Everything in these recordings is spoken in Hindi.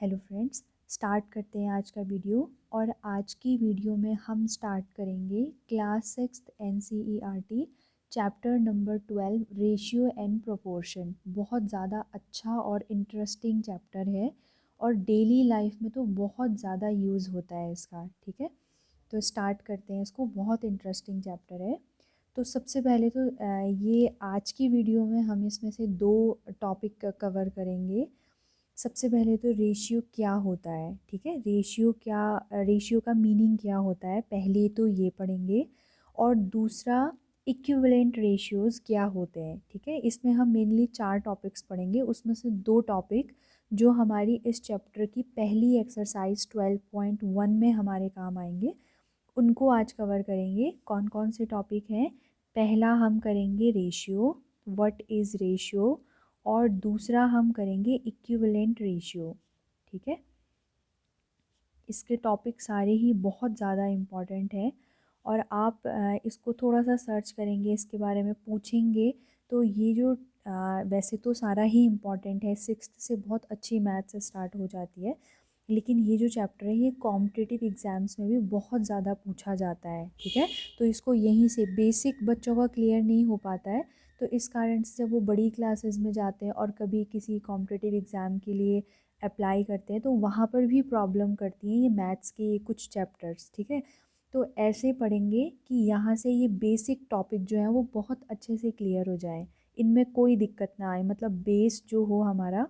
हेलो फ्रेंड्स, स्टार्ट करते हैं आज का वीडियो। और आज की वीडियो में हम स्टार्ट करेंगे class 6 NCERT chapter number 12 ratio and proportion. बहुत ज़्यादा अच्छा और इंटरेस्टिंग चैप्टर है और डेली लाइफ में तो बहुत ज़्यादा यूज़ होता है इसका। ठीक है, तो स्टार्ट करते हैं इसको। बहुत इंटरेस्टिंग चैप्टर है। तो सबसे पहले तो ये आज की वीडियो में हम इसमें से दो टॉपिक कवर करेंगे। सबसे पहले तो रेशियो क्या होता है। ठीक है, रेशियो का मीनिंग क्या होता है पहले तो ये पढ़ेंगे। और दूसरा, इक्विवेलेंट रेशियोज़ क्या होते हैं। ठीक है, इसमें हम मेनली 4 टॉपिक्स पढ़ेंगे, उसमें से 2 टॉपिक जो हमारी इस चैप्टर की पहली एक्सरसाइज 12.1 में हमारे काम आएंगे, उनको आज कवर करेंगे। कौन कौन से टॉपिक हैं? पहला हम करेंगे रेशियो, व्हाट इज़ रेशियो। और दूसरा हम करेंगे इक्विवेलेंट रेशियो। ठीक है, इसके टॉपिक सारे ही बहुत ज़्यादा इम्पॉर्टेंट हैं और आप इसको थोड़ा सा सर्च करेंगे, इसके बारे में पूछेंगे तो ये जो वैसे तो सारा ही इम्पॉर्टेंट है, 6th से बहुत अच्छी मैथ से स्टार्ट हो जाती है, लेकिन ये जो चैप्टर है ये कॉम्पिटिटिव एग्ज़ाम्स में भी बहुत ज़्यादा पूछा जाता है। ठीक है, तो इसको यहीं से बेसिक बच्चों का क्लियर नहीं हो पाता है, तो इस कारण से जब वो बड़ी क्लासेस में जाते हैं और कभी किसी कॉम्पिटिटिव एग्ज़ाम के लिए अप्लाई करते हैं तो वहाँ पर भी प्रॉब्लम करती हैं ये मैथ्स के ये कुछ चैप्टर्स। ठीक है, तो ऐसे पढ़ेंगे कि यहाँ से ये बेसिक टॉपिक जो है वो बहुत अच्छे से क्लियर हो जाए, इनमें कोई दिक्कत ना आए, मतलब बेस जो हो हमारा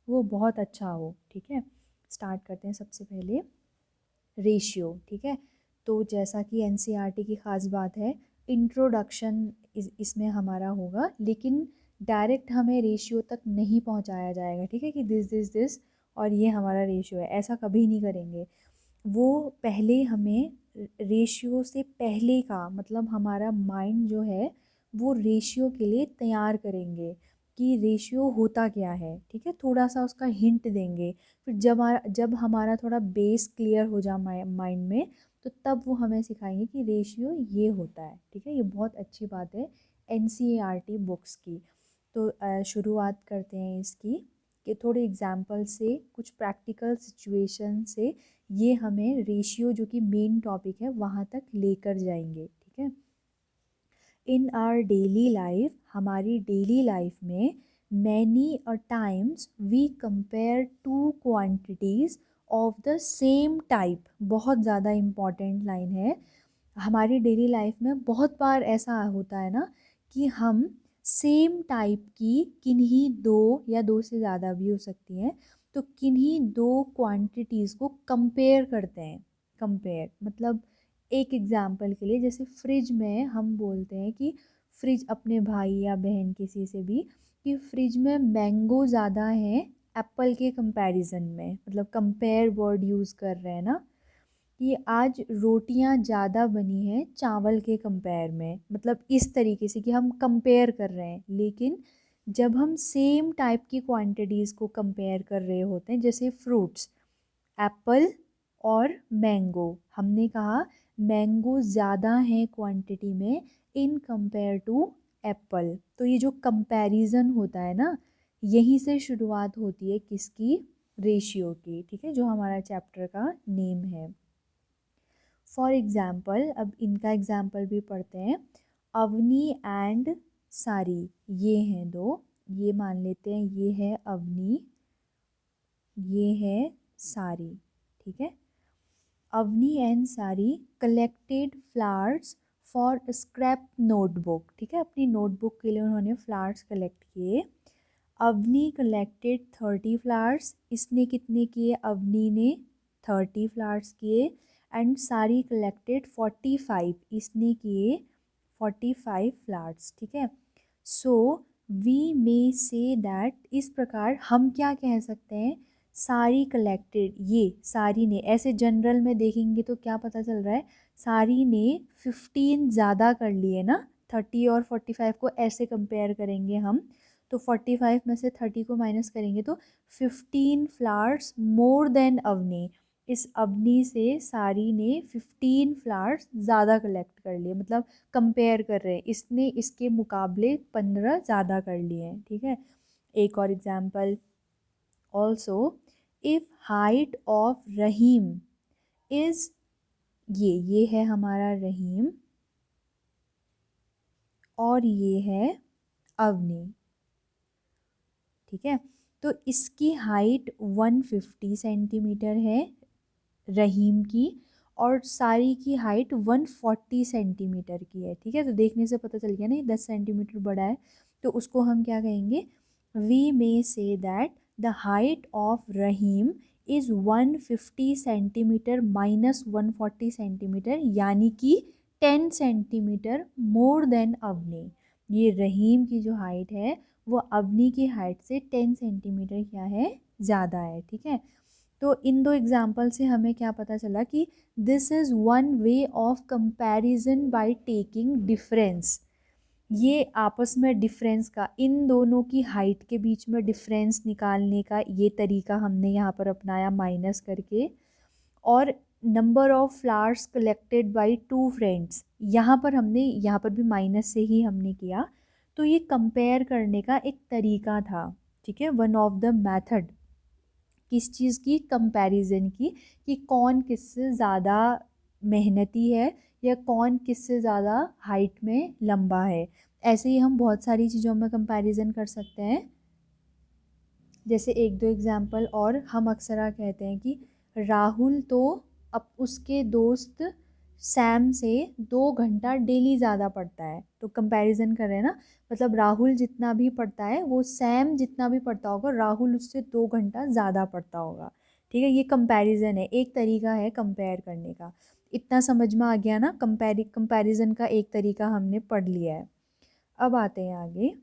वो बहुत अच्छा हो। ठीक है, स्टार्ट करते हैं। सबसे पहले रेशियो। ठीक है, तो जैसा कि NCERT की ख़ास बात है, इंट्रोडक्शन इसमें हमारा होगा, लेकिन डायरेक्ट हमें रेशियो तक नहीं पहुंचाया जाएगा। ठीक है, कि दिस और ये हमारा रेशियो है, ऐसा कभी नहीं करेंगे। वो पहले हमें रेशियो से पहले का मतलब हमारा माइंड जो है वो रेशियो के लिए तैयार करेंगे कि रेशियो होता क्या है। ठीक है, थोड़ा सा उसका हिंट देंगे। फिर जब हमारा थोड़ा बेस क्लियर हो जाए माइंड में, तो तब वो हमें सिखाएंगे कि रेशियो ये होता है। ठीक है, ये बहुत अच्छी बात है NCERT बुक्स की। तो शुरुआत करते हैं इसकी कि थोड़े एग्जाम्पल से, कुछ प्रैक्टिकल सिचुएशन से ये हमें रेशियो जो कि मेन टॉपिक है वहाँ तक लेकर जाएंगे। ठीक है, इन आवर डेली लाइफ, हमारी डेली लाइफ में many a times we compare two quantities of the same type. बहुत ज़्यादा इम्पॉर्टेंट लाइन है। हमारी डेली लाइफ में बहुत बार ऐसा होता है ना कि हम सेम टाइप की किन्हीं दो या दो से ज़्यादा भी हो सकती हैं, तो किन्हीं दो क्वांटिटीज़ को कंपेयर करते हैं। कंपेयर मतलब, एक एग्जांपल के लिए जैसे फ्रिज में हम बोलते हैं कि फ्रिज, अपने भाई या बहन किसी से भी, कि फ्रिज में मैंगो ज़्यादा है एप्पल के कंपैरिजन में, मतलब कंपेयर वर्ड यूज़ कर रहे हैं ना, कि आज रोटियां ज़्यादा बनी हैं चावल के कंपेयर में, मतलब इस तरीके से कि हम कंपेयर कर रहे हैं। लेकिन जब हम सेम टाइप की क्वांटिटीज़ को कंपेयर कर रहे होते हैं, जैसे फ्रूट्स, एप्पल और मैंगो, हमने कहा मैंगो ज़्यादा है क्वांटिटी में इन कंपेयर टू एप्पल, तो ये जो कंपैरिजन होता है ना, यहीं से शुरुआत होती है किसकी? रेशियो की। ठीक है, जो हमारा चैप्टर का नेम है। फॉर एग्ज़ाम्पल, अब इनका एग्ज़ाम्पल भी पढ़ते हैं। अवनी एंड सारी, ये हैं दो, ये मान लेते हैं ये है अवनी, ये है सारी। ठीक है, अवनी एंड सारी collected flowers for scrap notebook. ठीक है, अपनी नोटबुक के लिए उन्होंने फ्लावर्स कलेक्ट किए। अवनी कलेक्टेड 30 फ्लावर्स, इसने कितने किए? अवनी ने 30 फ्लावर्स किए। एंड सारी कलेक्टेड 45, इसने किए 45 फ्लावर्स। ठीक है, so we may say that, इस प्रकार हम क्या कह सकते हैं? सारी कलेक्टेड, ये सारी ने, ऐसे जनरल में देखेंगे तो क्या पता चल रहा है? सारी ने 15 ज़्यादा कर लिए ना, 30 और 45 को ऐसे कंपेयर करेंगे हम, तो 45 में से 30 को माइनस करेंगे तो 15 फ्लावर्स मोर देन अवनी, इस अवनी से सारी ने 15 फ्लावर्स ज़्यादा कलेक्ट कर लिए, मतलब कंपेयर कर रहे हैं, इसने इसके मुकाबले 15 ज़्यादा कर लिए हैं। ठीक है, एक और example. Also if height of Rahim is, ये है हमारा रहीम और ये है अवनी, ठीक है। तो इसकी हाइट 150 सेंटीमीटर है रहीम की, और सारी की हाइट 140 सेंटीमीटर की है, ठीक है। तो देखने से पता चल गया ना ये 10 सेंटीमीटर बड़ा है, तो उसको हम क्या कहेंगे, we may say that the height of Rahim is 150 centimetre minus 140 centimetre, यानी कि 10 सेंटीमीटर मोर देन अवनी। ये रहीम की जो हाइट है वो अवनी की हाइट से 10 सेंटीमीटर क्या है, ज़्यादा है, ठीक है। तो इन दो एग्जाम्पल से हमें क्या पता चला कि this is one way of comparison by taking difference. ये आपस में डिफरेंस का, इन दोनों की हाइट के बीच में डिफरेंस निकालने का ये तरीका हमने यहाँ पर अपनाया माइनस करके। और number of flowers collected by two friends, यहाँ पर हमने, यहाँ पर भी माइनस से ही हमने किया। तो ये कंपेयर करने का एक तरीका था, ठीक है, वन ऑफ द मेथड। किस चीज़ की, कंपैरिजन की, कि कौन किससे ज़्यादा मेहनती है या कौन किससे ज़्यादा हाइट में लंबा है। ऐसे ही हम बहुत सारी चीज़ों में कंपैरिजन कर सकते हैं। जैसे एक दो एग्जाम्पल और, हम अक्सर कहते हैं कि राहुल तो अब उसके दोस्त सैम से 2 घंटा डेली ज़्यादा पढ़ता है। तो कंपैरिजन कर रहे हैं ना, मतलब राहुल जितना भी पढ़ता है वो सैम जितना भी पढ़ता होगा राहुल उससे 2 घंटा ज़्यादा पढ़ता होगा, ठीक है। ये कंपैरिजन है, एक तरीका है कंपेयर करने का। इतना समझ में आ गया ना, कंपैरिजन का एक तरीका हमने पढ़ लिया है। अब आते हैं आगे।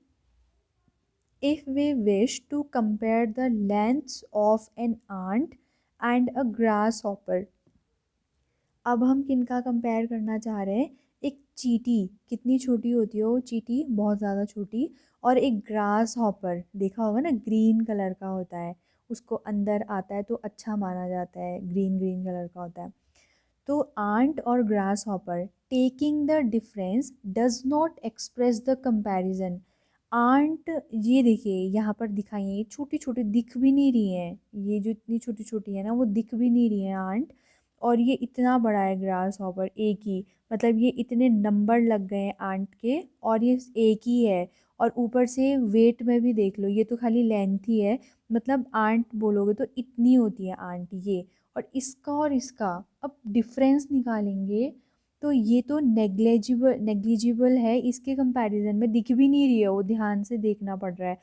If we wish to compare the lengths of an ant and a grasshopper, अब हम किनका कंपेयर करना चाह रहे हैं, एक चींटी, कितनी छोटी होती है वो चींटी, बहुत ज़्यादा छोटी, और एक ग्रास हॉपर, देखा होगा ना ग्रीन कलर का होता है, उसको अंदर आता है तो अच्छा माना जाता है, ग्रीन ग्रीन कलर का होता है। तो आंट और grasshopper, taking the difference does not express the comparison. Ant, ये देखिए यहाँ पर दिखाई है, ये छोटी छोटी दिख भी नहीं रही हैं, ये जो इतनी छोटी छोटी है ना वो दिख भी नहीं रही है आंट, और ये इतना बड़ा है ग्रास हॉपर एक ही, मतलब ये इतने नंबर लग गए हैं आंट के, और ये एक ही है। और ऊपर से वेट में भी देख लो, ये तो खाली लेंथ ही है, मतलब आंट बोलोगे तो इतनी होती है आंट ये, और इसका अब डिफरेंस निकालेंगे तो ये तो नेग्लिजिबल है, इसके कंपैरिजन में दिख भी नहीं रही है, वो ध्यान से देखना पड़ रहा है,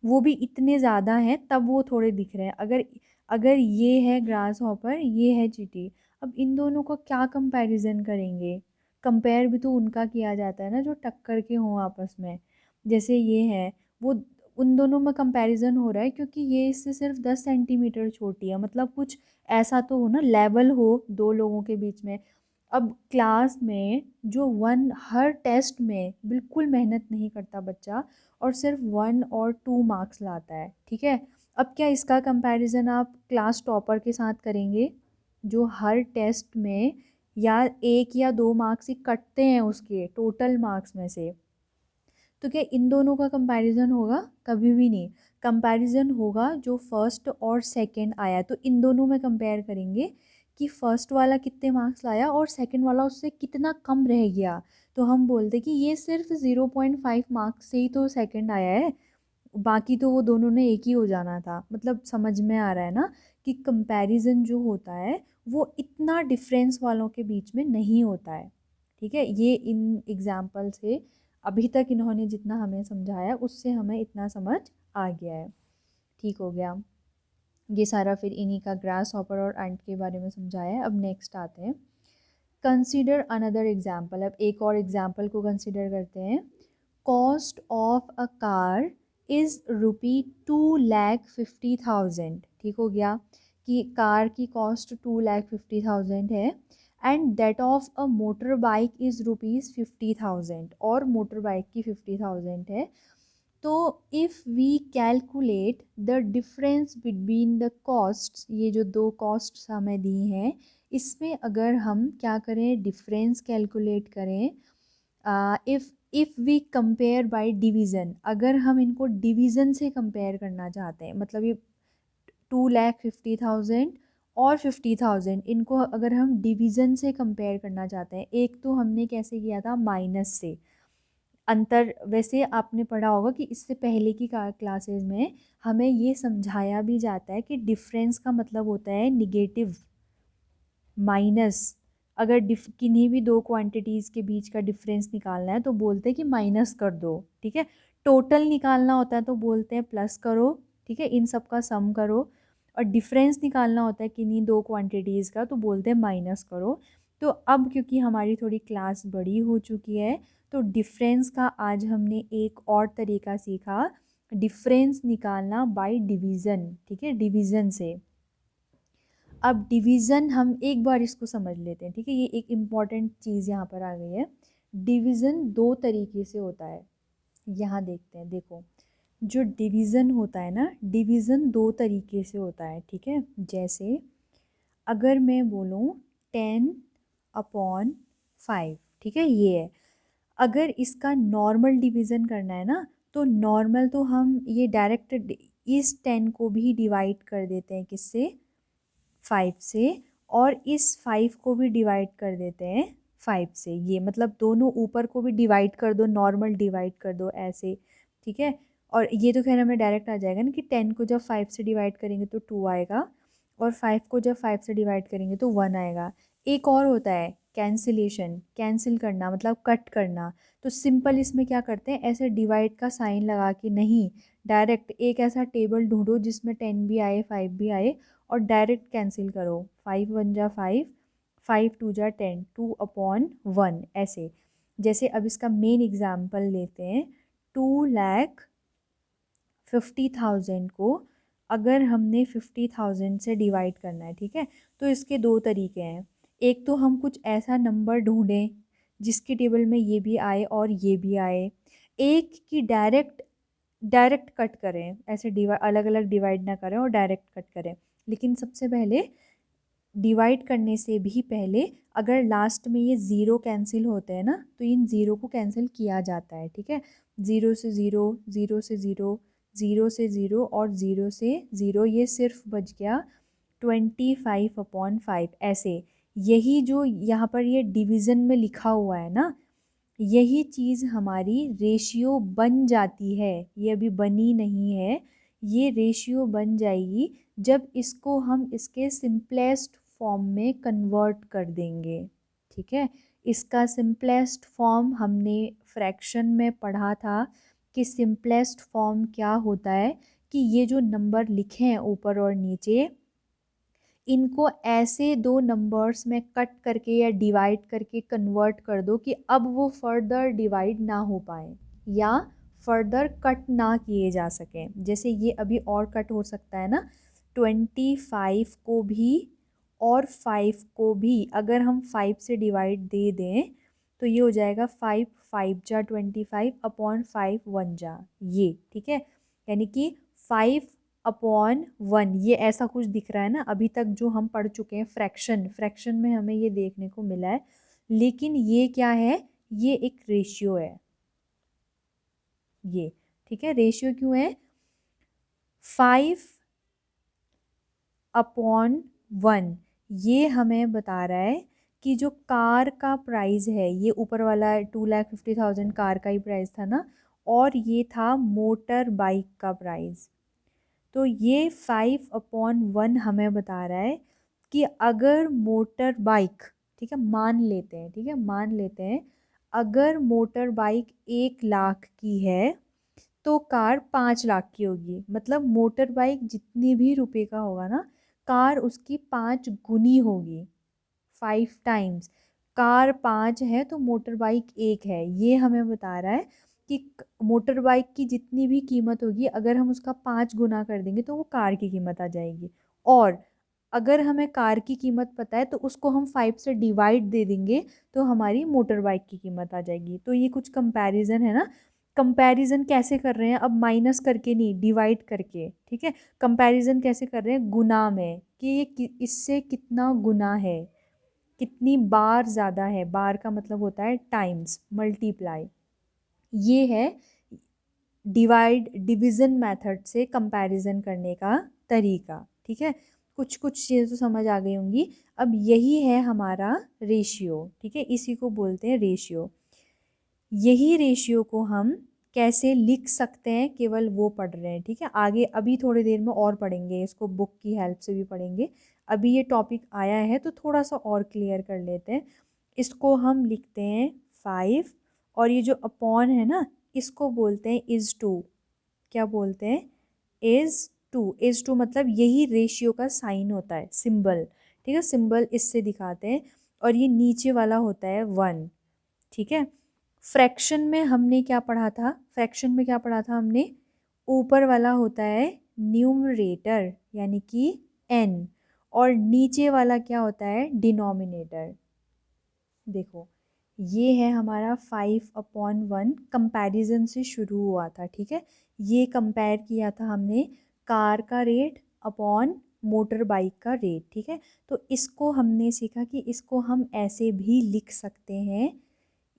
वो भी इतने ज़्यादा हैं तब वो थोड़े दिख रहे हैं। अगर अगर ये है ग्रास हॉपर, ये है चींटी, अब इन दोनों का क्या कंपैरिजन करेंगे। कंपेयर भी तो उनका किया जाता है ना जो टक्कर के हों आपस में। जैसे ये है, वो उन दोनों में कंपैरिजन हो रहा है क्योंकि ये इससे सिर्फ 10 सेंटीमीटर छोटी है, मतलब कुछ ऐसा तो हो ना, लेवल हो दो लोगों के बीच में। अब क्लास में जो वन, हर टेस्ट में बिल्कुल मेहनत नहीं करता बच्चा और सिर्फ 1 और 2 मार्क्स लाता है, ठीक है। अब क्या इसका कंपैरिजन आप क्लास टॉपर के साथ करेंगे जो हर टेस्ट में या 1 या 2 मार्क्स ही कटते हैं उसके टोटल मार्क्स में से। तो क्या इन दोनों का कंपैरिजन होगा, कभी भी नहीं। कंपैरिजन होगा जो फर्स्ट और सेकंड आया, तो इन दोनों में कंपेयर करेंगे कि फर्स्ट वाला कितने मार्क्स लाया और सेकंड वाला उससे कितना कम रह गया। तो हम बोलते कि ये सिर्फ 0.5 मार्क्स से ही तो सेकंड आया है, बाकी तो वो दोनों ने एक ही हो जाना था। मतलब समझ में आ रहा है ना कि कंपैरिजन जो होता है वो इतना डिफरेंस वालों के बीच में नहीं होता है, ठीक है। ये इन एग्जाम्पल से अभी तक इन्होंने जितना हमें समझाया उससे हमें इतना समझ आ गया है, ठीक हो गया। ये सारा फिर इन्हीं का ग्रास हॉपर और एंट के बारे में समझाया है। अब नेक्स्ट आते हैं, कंसीडर अनदर एग्जाम्पल। अब एक और एग्जाम्पल को कंसीडर करते हैं। Cost of a car is ₹2,50,000, ठीक हो गया कि कार की कॉस्ट 2,50,000 है, and that of a motorbike is ₹50,000, और मोटर बाइक की 50,000 है। तो if we calculate the difference between the costs, ये जो दो कॉस्ट्स हमें दी हैं इसमें अगर हम क्या करें, डिफरेंस कैलकुलेट करें, if we compare by division, अगर हम इनको डिवीज़न से कंपेयर करना चाहते हैं, मतलब ये 2,50,000 और 50,000, इनको अगर हम डिवीज़न से कंपेयर करना चाहते हैं, एक तो हमने कैसे किया था, माइनस से। अंतर वैसे आपने पढ़ा होगा कि इससे पहले की क्लासेस में हमें ये समझाया भी जाता है कि डिफरेंस का मतलब होता है निगेटिव, माइनस। अगर किन्हीं भी दो क्वांटिटीज़ के बीच का डिफरेंस निकालना है तो बोलते हैं कि माइनस कर दो, ठीक है। टोटल निकालना होता है तो बोलते हैं प्लस करो, ठीक है, इन सब का सम करो। और डिफरेंस निकालना होता है किन्हीं दो क्वांटिटीज़ का तो बोलते हैं माइनस करो। तो अब क्योंकि हमारी थोड़ी क्लास बड़ी हो चुकी है तो डिफरेंस का आज हमने एक और तरीका सीखा, डिफरेंस निकालना बाय डिवीज़न, ठीक है, डिवीज़न से। अब डिवीज़न हम एक बार इसको समझ लेते हैं, ठीक है, ये एक इम्पॉर्टेंट चीज़ यहाँ पर आ गई है। डिवीज़न दो तरीके से होता है, यहाँ देखते हैं, देखो जो डिवीज़न होता है ना, डिवीज़न दो तरीके से होता है, ठीक है। जैसे अगर मैं बोलूँ 10/5, ठीक है, ये है। अगर इसका नॉर्मल डिवीज़न करना है ना तो नॉर्मल तो हम ये डायरेक्ट इस 10 को भी डिवाइड कर देते हैं, किससे, 5 से, और इस 5 को भी डिवाइड कर देते हैं 5 से। ये मतलब दोनों ऊपर को भी डिवाइड कर दो, नॉर्मल डिवाइड कर दो ऐसे, ठीक है। और ये तो खैर हमें डायरेक्ट आ जाएगा ना कि 10 को जब 5 से डिवाइड करेंगे तो 2 आएगा, और 5 को जब 5 से डिवाइड करेंगे तो 1 आएगा। एक और होता है कैंसिलेशन, कैंसिल करना मतलब कट करना। तो सिंपल इसमें क्या करते हैं, ऐसे डिवाइड का साइन लगा के नहीं, डायरेक्ट एक ऐसा टेबल ढूंढो जिसमें 10 भी आए 5 भी आए और डायरेक्ट कैंसिल करो। 5 1 जा 5, 5 2 जा 10, 2/1 ऐसे। जैसे अब इसका मेन एग्जाम्पल लेते हैं, 2,50,000 को अगर हमने 50,000 से डिवाइड करना है, ठीक है, तो इसके दो तरीके हैं। एक तो हम कुछ ऐसा नंबर ढूंढें जिसकी टेबल में ये भी आए और ये भी आए। एक की डायरेक्ट डायरेक्ट कट करें, ऐसे अलग अलग डिवाइड ना करें और डायरेक्ट कट करें। लेकिन सबसे पहले डिवाइड करने से भी पहले अगर लास्ट में ये ज़ीरो कैंसिल होते हैं ना तो इन ज़ीरो को कैंसिल किया जाता है, ठीक है। ज़ीरो से ज़ीरो, ज़ीरो से ज़ीरो, ज़ीरो से ज़ीरो और ज़ीरो से ज़ीरो, ये सिर्फ बच गया 25/5 ऐसे। यही जो यहाँ पर ये डिवीज़न में लिखा हुआ है ना, यही चीज़ हमारी रेशियो बन जाती है। ये अभी बनी नहीं है, ये रेशियो बन जाएगी जब इसको हम इसके सिंपलेस्ट फॉर्म में कन्वर्ट कर देंगे, ठीक है। इसका सिंपलेस्ट फॉर्म हमने फ्रैक्शन में पढ़ा था कि सिंपलेस्ट फॉर्म क्या होता है, कि ये जो नंबर लिखे हैं ऊपर और नीचे, इनको ऐसे दो नंबर्स में कट करके या डिवाइड करके कन्वर्ट कर दो कि अब वो फर्दर डिवाइड ना हो पाए या फर्दर कट ना किए जा सकें। जैसे ये अभी और कट हो सकता है ना, 25 को भी और 5 को भी अगर हम 5 से डिवाइड दे दें तो ये हो जाएगा 5 5 जा 25/5 1 जा ये, ठीक है। यानी कि 5/1, ये ऐसा कुछ दिख रहा है ना। अभी तक जो हम पढ़ चुके हैं फ्रैक्शन, फ्रैक्शन में हमें ये देखने को मिला है, लेकिन ये क्या है, ये एक रेशियो है ये, ठीक है। रेशियो क्यों है, 5/1 ये हमें बता रहा है कि जो कार का प्राइस है, ये ऊपर वाला 2,50,000 कार का ही प्राइस था ना, और ये था मोटर बाइक का प्राइस। तो ये 5/1 हमें बता रहा है कि अगर मोटर बाइक, ठीक है, मान लेते हैं, ठीक है, मान लेते हैं अगर मोटर बाइक 1 लाख की है तो कार 5 लाख की होगी। मतलब मोटर बाइक जितनी भी रुपए का होगा ना, कार उसकी 5 गुनी होगी, 5 टाइम्स। कार 5 है तो मोटर बाइक 1 है, ये हमें बता रहा है कि मोटर बाइक की जितनी भी कीमत होगी अगर हम उसका 5 गुना कर देंगे तो वो कार की कीमत आ जाएगी। और अगर हमें कार की कीमत पता है तो उसको हम 5 से डिवाइड दे देंगे तो हमारी मोटर बाइक की कीमत आ जाएगी। तो ये कुछ कंपैरिजन है ना। कंपैरिजन कैसे कर रहे हैं, अब माइनस करके नहीं, डिवाइड करके, ठीक है। कंपैरिजन कैसे कर रहे हैं, गुना में, कि ये इससे कितना गुना है, कितनी बार ज़्यादा है। बार का मतलब होता है टाइम्स, मल्टीप्लाई। ये है डिवाइड डिवीज़न मेथड से कंपैरिजन करने का तरीका, ठीक है, कुछ कुछ चीज़ें तो समझ आ गई होंगी। अब यही है हमारा रेशियो, ठीक है, इसी को बोलते हैं रेशियो। यही रेशियो को हम कैसे लिख सकते हैं केवल वो पढ़ रहे हैं, ठीक है। आगे अभी थोड़ी देर में और पढ़ेंगे, इसको बुक की हेल्प से भी पढ़ेंगे। अभी ये टॉपिक आया है तो थोड़ा सा और क्लियर कर लेते हैं। इसको हम लिखते हैं 5, और ये जो अपॉन है ना, इसको बोलते हैं इज़ टू। क्या बोलते हैं? Is to. इज़ टू मतलब यही रेशियो का साइन होता है, सिंबल, ठीक है, सिंबल इससे दिखाते हैं। और ये नीचे वाला होता है 1, ठीक है। फ्रैक्शन में हमने क्या पढ़ा था? फ्रैक्शन में क्या पढ़ा था हमने? ऊपर वाला होता है न्यूमरेटर यानी कि n, और नीचे वाला क्या होता है? डिनोमिनेटर। देखो, ये है हमारा 5/1, कंपैरिजन से शुरू हुआ था, ठीक है। ये कंपेयर किया था हमने कार का रेट अपॉन मोटर बाइक का रेट, ठीक है। तो इसको हमने सीखा कि इसको हम ऐसे भी लिख सकते हैं।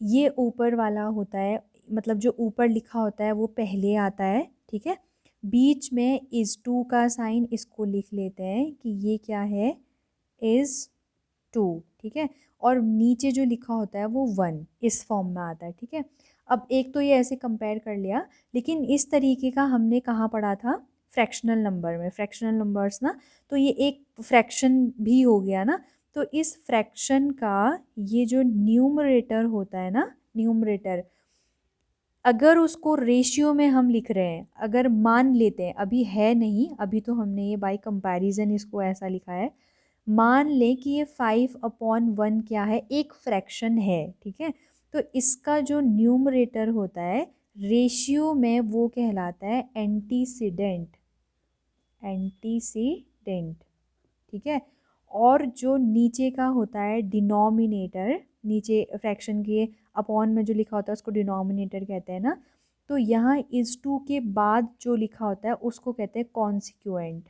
ये ऊपर वाला होता है, मतलब जो ऊपर लिखा होता है वो पहले आता है, ठीक है। बीच में इज़ टू का साइन, इसको लिख लेते हैं कि ये क्या है? इज़ टू, ठीक है। और नीचे जो लिखा होता है वो 1 इस फॉर्म में आता है, ठीक है। अब एक तो ये ऐसे कंपेयर कर लिया, लेकिन इस तरीके का हमने कहाँ पढ़ा था? फ्रैक्शनल नंबर में। फ्रैक्शनल नंबर्स ना, तो ये एक फ्रैक्शन भी हो गया ना। तो इस फ्रैक्शन का ये जो न्यूमरेटर होता है ना, न्यूमरेटर, अगर उसको रेशियो में हम लिख रहे हैं, अगर मान लेते हैं, अभी है नहीं, अभी तो हमने ये बाय कंपैरिजन इसको ऐसा लिखा है। मान लें कि ये 5/1 क्या है? एक फ्रैक्शन है, ठीक है। तो इसका जो न्यूमरेटर होता है रेशियो में वो कहलाता है एंटीसीडेंट, एंटीसीडेंट, ठीक है। और जो नीचे का होता है डिनोमिनेटर, नीचे फ्रैक्शन के अपॉन में जो लिखा होता है उसको डिनोमिनेटर कहते हैं ना। तो यहाँ इज टू के बाद जो लिखा होता है उसको कहते हैं कॉन्सिक्वेंट,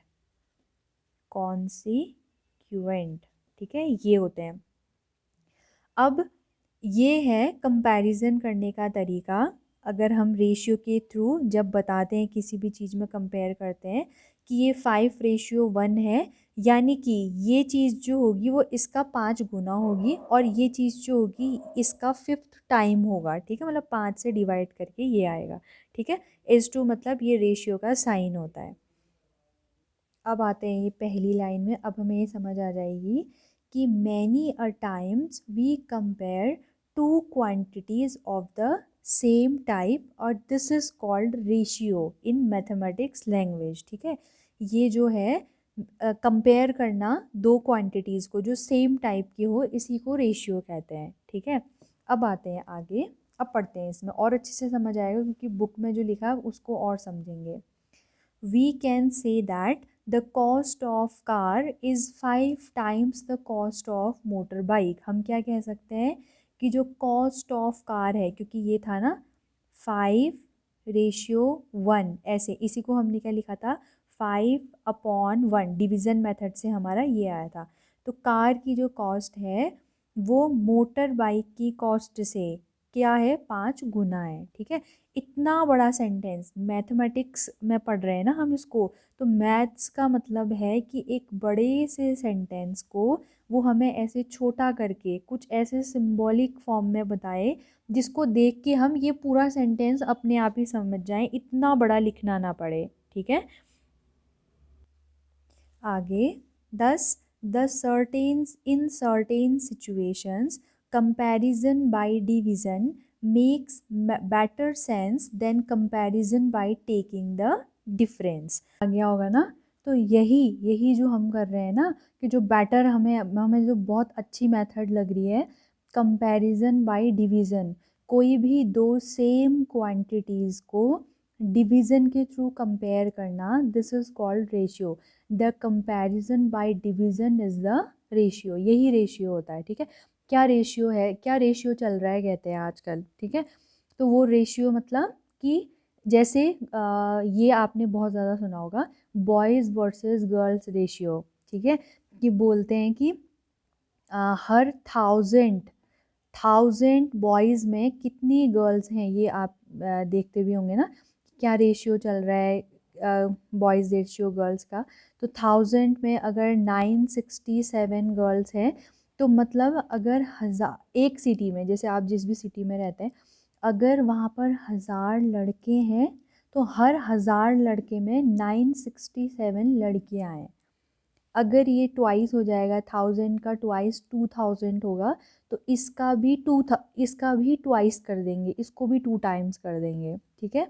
कॉन्सिक्वेंट, ठीक है, ये होते हैं। अब ये है कंपैरिजन करने का तरीका। अगर हम रेशियो के थ्रू जब बताते हैं, किसी भी चीज़ में कंपेयर करते हैं कि ये 5/1 है, यानी कि ये चीज़ जो होगी वो इसका 5 गुना होगी, और ये चीज़ जो होगी इसका 5th टाइम होगा, ठीक है। मतलब 5 से डिवाइड करके ये आएगा, ठीक है। इज टू मतलब ये रेशियो का साइन होता है। अब आते हैं ये पहली लाइन में। अब हमें ये समझ आ जाएगी कि many a times we compare two quantities of the same type, और this is called ratio in mathematics language, ठीक है। ये जो है कंपेयर करना दो क्वांटिटीज़ को जो सेम टाइप की हो, इसी को रेशियो कहते हैं, ठीक है। अब आते हैं आगे, अब पढ़ते हैं, इसमें और अच्छे से समझ आएगा क्योंकि बुक में जो लिखा है उसको और समझेंगे। We can say that the cost of car is 5 times the cost of motorbike। हम क्या कह सकते हैं कि जो cost of car है, क्योंकि ये था ना 5/1, ऐसे इसी को हमने क्या लिखा था? 5/1, डिवीज़न मेथड से हमारा ये आया था। तो कार की जो कॉस्ट है वो मोटर बाइक की कॉस्ट से क्या है? 5 गुना है, ठीक है। इतना बड़ा सेंटेंस, मैथमेटिक्स में पढ़ रहे हैं ना हम इसको, तो मैथ्स का मतलब है कि एक बड़े से सेंटेंस को वो हमें ऐसे छोटा करके कुछ ऐसे सिंबॉलिक फॉर्म में बताए जिसको देख के हम ये पूरा सेंटेंस अपने आप ही समझ जाएं, इतना बड़ा लिखना ना पड़े, ठीक है। आगे 10, the sentence in certain situations comparison by division makes better sense than comparison by taking the difference. आ गया होगा ना। तो यही यही जो हम कर रहे हैं ना, कि जो बेटर हमें हमें जो बहुत अच्छी मेथड लग रही है, कंपैरिजन बाय डिवीज़न। कोई भी दो सेम क्वांटिटीज़ को डिवीज़न के थ्रू कंपेयर करना, this is called ratio. The comparison by division is the ratio. यही रेशियो होता है, ठीक है। क्या रेशियो है, क्या रेशियो चल रहा है कहते हैं आजकल, ठीक है। तो वो रेशियो मतलब कि जैसे ये आपने बहुत ज़्यादा सुना होगा, बॉयज़ वर्सेस गर्ल्स रेशियो, ठीक है। कि बोलते हैं कि हर 1000 बॉयज़ में कितनी गर्ल्स हैं, ये आप देखते भी होंगे ना, क्या रेशियो चल रहा है। बॉयज़ रेशियो गर्ल्स का, तो 1000 में अगर 967 गर्ल्स हैं, तो मतलब अगर एक सिटी में, जैसे आप जिस भी सिटी में रहते हैं, अगर वहाँ पर 1000 लड़के हैं तो हर 1000 लड़के में 967 लड़कियाँ हैं। अगर ये ट्वाइस हो जाएगा, 1000 का ट्वाइस 2000 होगा, तो इसका भी ट्वाइस कर देंगे, इसको भी 2 टाइम्स कर देंगे। ठीक है,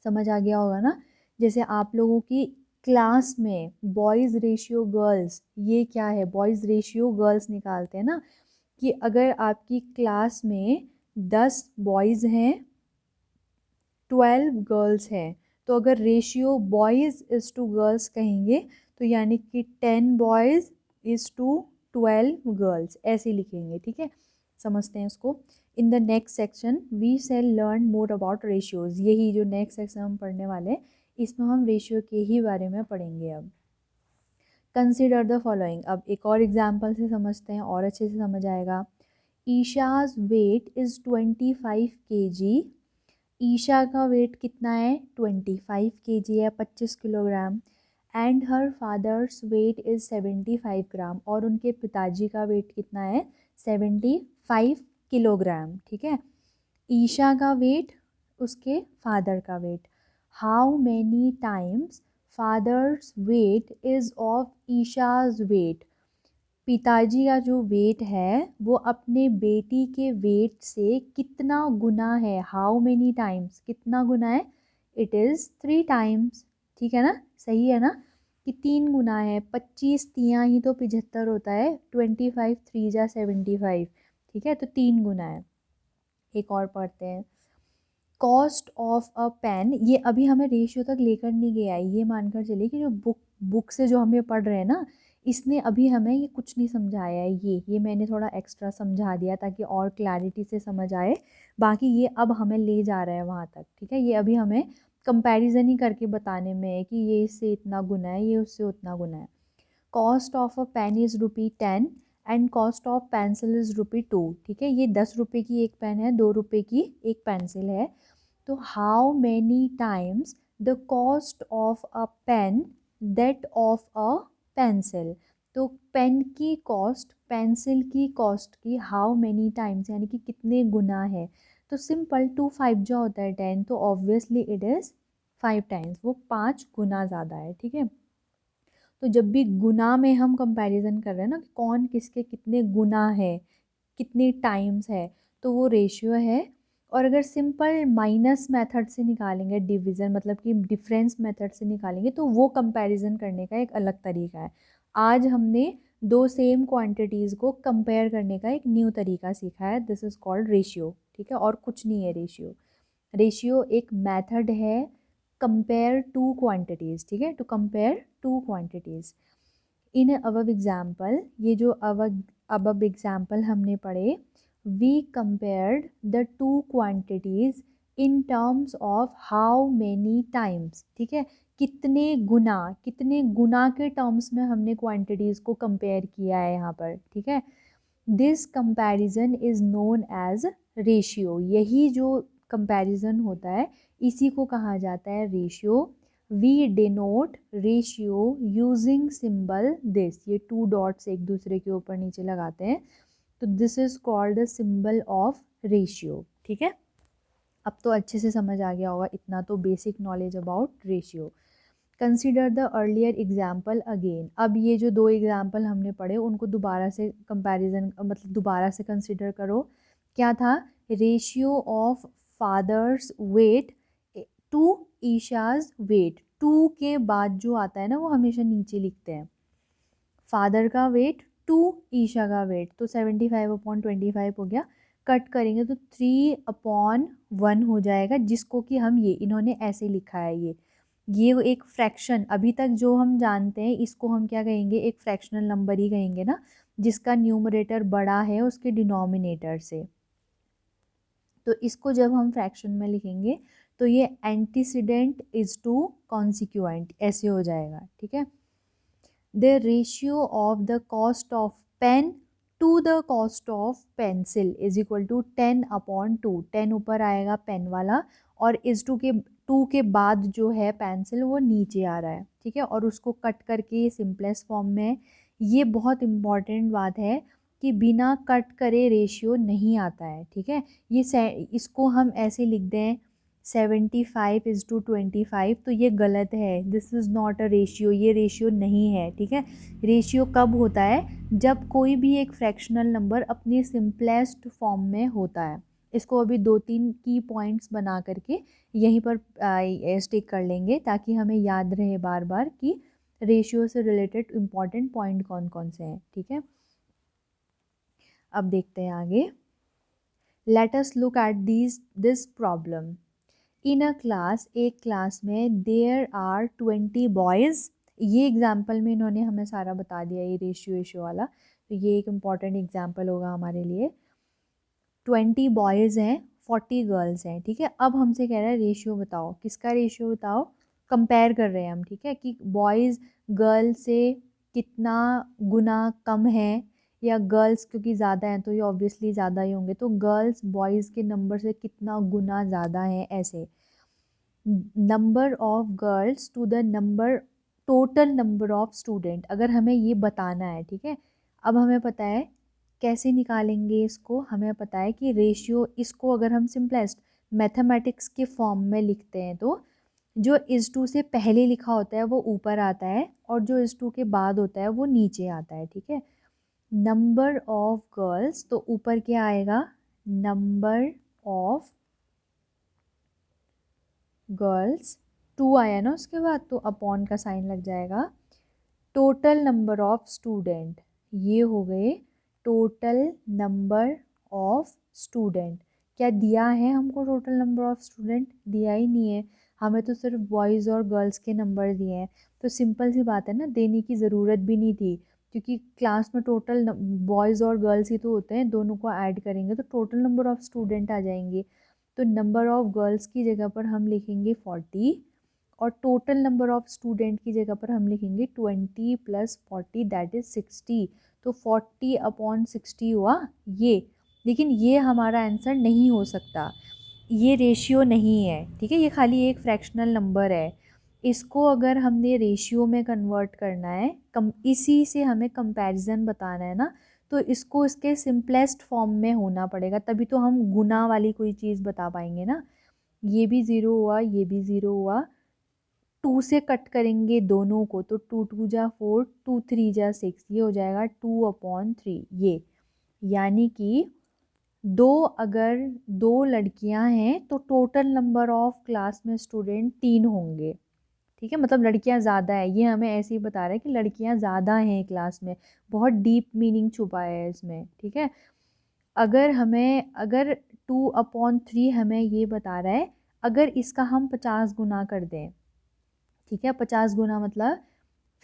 समझ आ गया होगा ना। जैसे आप लोगों की क्लास में बॉयज़ रेशियो गर्ल्स, ये क्या है, बॉयज़ रेशियो गर्ल्स निकालते हैं ना, कि अगर आपकी क्लास में 10 बॉयज़ हैं, 12 गर्ल्स हैं, तो अगर ratio boys is to girls कहेंगे, तो यानी कि 10 बॉयज़ इज़ टू 12 गर्ल्स, ऐसे लिखेंगे। ठीक है, समझते हैं इसको। In the next section we shall learn more about ratios. यही जो नेक्स्ट सेक्शन हम पढ़ने वाले हैं, इसमें हम रेशियो के ही बारे में पढ़ेंगे। अब कंसिडर द फॉलोइंग। अब एक और एग्जाम्पल से समझते हैं, और अच्छे से समझ आएगा। Isha's weight is 25 kg। Isha का वेट कितना है, 25 kg है, 25 kilogram. And her father's weight is 75 gram, और उनके पिताजी का वेट कितना है, 75 किलोग्राम। ठीक है, ईशा का वेट, उसके फादर का weight. How many times father's weight is of Isha's weight. पिताजी का जो वेट है वो अपने बेटी के वेट से कितना गुना है। हाउ मेनी टाइम्स, कितना गुना है, इट इज़ 3 टाइम्स। ठीक है ना, सही है ना, कि 3 गुना है। 25 तियाँ ही तो 75 होता है, 25 3 जा 75। ठीक है, तो 3 गुना है। एक और पढ़ते हैं। कॉस्ट ऑफ अ पेन, ये अभी हमें रेशियो तक लेकर नहीं गया है, ये मानकर चलिए कि जो बुक से जो हम ये पढ़ रहे हैं ना, इसने अभी हमें ये कुछ नहीं समझाया है। ये मैंने थोड़ा एक्स्ट्रा समझा दिया ताकि और क्लैरिटी से समझ आए। बाकी ये अब हमें ले जा रहा है वहाँ तक। ठीक है, ये अभी हमें कंपैरिजन ही करके बताने में है कि ये इससे इतना गुना है, ये उससे उतना गुना है। Cost of a pen is ₹10 and cost of pencil is ₹2। ठीक है, ये 10 रुपये की एक पेन है, 2 रुपये की एक पेंसिल है। तो how many times the cost of a pen that of a pencil. तो पेन की कॉस्ट पेंसिल की कॉस्ट की हाउ मैनी टाइम्स, यानी कि कितने गुना है। तो सिंपल, 2 5 जो होता है 10, तो ऑब्वियसली इट इज़ 5 टाइम्स, वो 5 गुना ज़्यादा है। ठीक है, तो जब भी गुना में हम कंपैरिजन कर रहे हैं ना, कि कौन किसके कितने गुना है, कितने टाइम्स है, तो वो रेशियो है। और अगर सिंपल माइनस मेथड से निकालेंगे, डिवीज़न मतलब कि डिफरेंस मेथड से निकालेंगे, तो वो कंपैरिजन करने का एक अलग तरीका है। आज हमने दो सेम क्वांटिटीज़ को कंपेयर करने का एक न्यू तरीका सीखा है, दिस इज़ कॉल्ड रेशियो। ठीक है, और कुछ नहीं है रेशियो। रेशियो एक मेथड है कंपेयर टू क्वांटिटीज़। ठीक है, to compare two quantities. In above example, ये जो अबव एग्जाम्पल हमने पढ़े, we compared the two quantities in terms of how many times. ठीक है, कितने गुना के टर्म्स में हमने क्वांटिटीज़ को कंपेयर किया है यहाँ पर। ठीक है, this comparison is known as ratio. यही जो कंपैरिजन होता है, इसी को कहा जाता है ratio. We denote ratio using symbol this. ये 2 डॉट्स एक दूसरे के ऊपर नीचे लगाते हैं, तो this is called the symbol of ratio. ठीक है, अब तो अच्छे से समझ आ गया होगा, इतना तो basic knowledge about ratio. Consider the earlier example again. अब ये जो 2 एग्जाम्पल हमने पढ़े, उनको दोबारा से कंपैरिजन मतलब दोबारा से कंसिडर करो। क्या था, ratio of father's weight to Isha's weight. 2 के बाद जो आता है ना, वो हमेशा नीचे लिखते हैं। फादर का वेट टू ईशा का वेट, तो 75/25 हो गया। कट करेंगे तो 3/1 हो जाएगा, जिसको कि हम ये इन्होंने ऐसे लिखा है। ये एक फ्रैक्शन, अभी तक जो हम जानते हैं इसको हम क्या कहेंगे, एक फ्रैक्शनल नंबर ही कहेंगे ना, जिसका न्यूमरेटर बड़ा है उसके डिनोमिनेटर से। तो इसको जब हम फ्रैक्शन में लिखेंगे तो ये एंटीसीडेंट इज टू कॉन्सिक्वेंट ऐसे हो जाएगा। ठीक है, the ratio of the cost of pen to the cost of pencil is equal to 10/2। 10 ऊपर आएगा पेन वाला, और इज टू के 2 के बाद जो है पेंसिल वो नीचे आ रहा है, ठीक है, और उसको कट करके सिंपलेस्ट फॉर्म में है। ये बहुत इम्पॉर्टेंट बात है कि बिना कट करे रेशियो नहीं आता है, ठीक है। इसको हम ऐसे लिख दें 75:25, तो ये गलत है, this is not a ratio, ये रेशियो नहीं है, ठीक है। रेशियो कब होता है? जब कोई भी एक फ्रैक्शनल नंबर अपनी सिंपलेस्ट फॉर्म में होता है। इसको अभी 2-3 की पॉइंट्स बना करके यहीं पर स्टिक कर लेंगे ताकि हमें याद रहे बार बार कि रेशियो से रिलेटेड इम्पॉर्टेंट पॉइंट कौन कौन से हैं, ठीक है। अब देखते हैं आगे। Let us look at this problem. In a class, एक क्लास में देयर आर 20 बॉयज़। ये एग्जाम्पल में इन्होंने हमें सारा बता दिया, ये रेशियो वाला, तो ये एक इम्पॉर्टेंट एग्जाम्पल होगा हमारे लिए। 20 बॉयज़ हैं, 40 गर्ल्स हैं, ठीक है। अब हमसे कह रहा है रेशियो बताओ, किसका रेशियो बताओ, कंपेयर कर रहे हैं हम, ठीक है, कि बॉयज़ गर्ल्स से कितना गुना कम है, या गर्ल्स क्योंकि ज़्यादा हैं तो ये ऑब्वियसली ज़्यादा ही होंगे, तो गर्ल्स बॉयज़ के नंबर से कितना गुना ज़्यादा है, ऐसे। Number of girls to the number, total number of student, अगर हमें ये बताना है, ठीक है। अब हमें पता है कैसे निकालेंगे इसको, हमें पता है कि रेशियो, इसको अगर हम सिंपलेस्ट मैथमेटिक्स के फॉर्म में लिखते हैं तो जो इस टू से पहले लिखा होता है वो ऊपर आता है, और जो इस टू के बाद होता है वो नीचे आता है, ठीक है। नंबर ऑफ गर्ल्स, तो ऊपर क्या आएगा, नंबर ऑफ गर्ल्स, 2 आया ना उसके बाद, तो अपॉन का साइन लग जाएगा। टोटल नंबर ऑफ स्टूडेंट, ये हो गए टोटल नंबर ऑफ स्टूडेंट। क्या दिया है हमको टोटल नंबर ऑफ स्टूडेंट? दिया ही नहीं है, हमें तो सिर्फ बॉयज़ और गर्ल्स के नंबर दिए हैं। तो सिंपल सी बात है ना, देने की ज़रूरत भी नहीं थी, क्योंकि क्लास में टोटल बॉयज़ और गर्ल्स ही तो होते हैं, दोनों को ऐड करेंगे तो टोटल नंबर ऑफ स्टूडेंट आ जाएंगे। तो नंबर ऑफ गर्ल्स की जगह पर हम लिखेंगे 40, और टोटल नंबर ऑफ स्टूडेंट की जगह पर हम लिखेंगे 20 + 40 दैट इज़ 60। तो 40/60 हुआ ये, लेकिन ये हमारा आंसर नहीं हो सकता, ये रेशियो नहीं है, ठीक है, ये खाली एक फ्रैक्शनल नंबर है। इसको अगर हमने रेशियो में कन्वर्ट करना है, इसी से हमें कंपैरिजन बताना है ना, तो इसको इसके सिंपलेस्ट फॉर्म में होना पड़ेगा, तभी तो हम गुना वाली कोई चीज़ बता पाएंगे ना। ये भी 0 हुआ, ये भी 0 हुआ, 2 से कट करेंगे दोनों को तो 2 × 2 = 4, 2 × 3 = 6, ये हो जाएगा 2/3 ये। यानी कि अगर 2 लड़कियां हैं तो टोटल नंबर ऑफ क्लास में स्टूडेंट 3 होंगे, ठीक है, मतलब लड़कियां ज़्यादा है, ये हमें ऐसे ही बता रहा है कि लड़कियां ज़्यादा हैं क्लास में, बहुत डीप मीनिंग छुपा है इसमें, ठीक है। अगर 2/3 हमें ये बता रहा है, अगर इसका हम 50 गुना कर दें, ठीक है, 50 गुना मतलब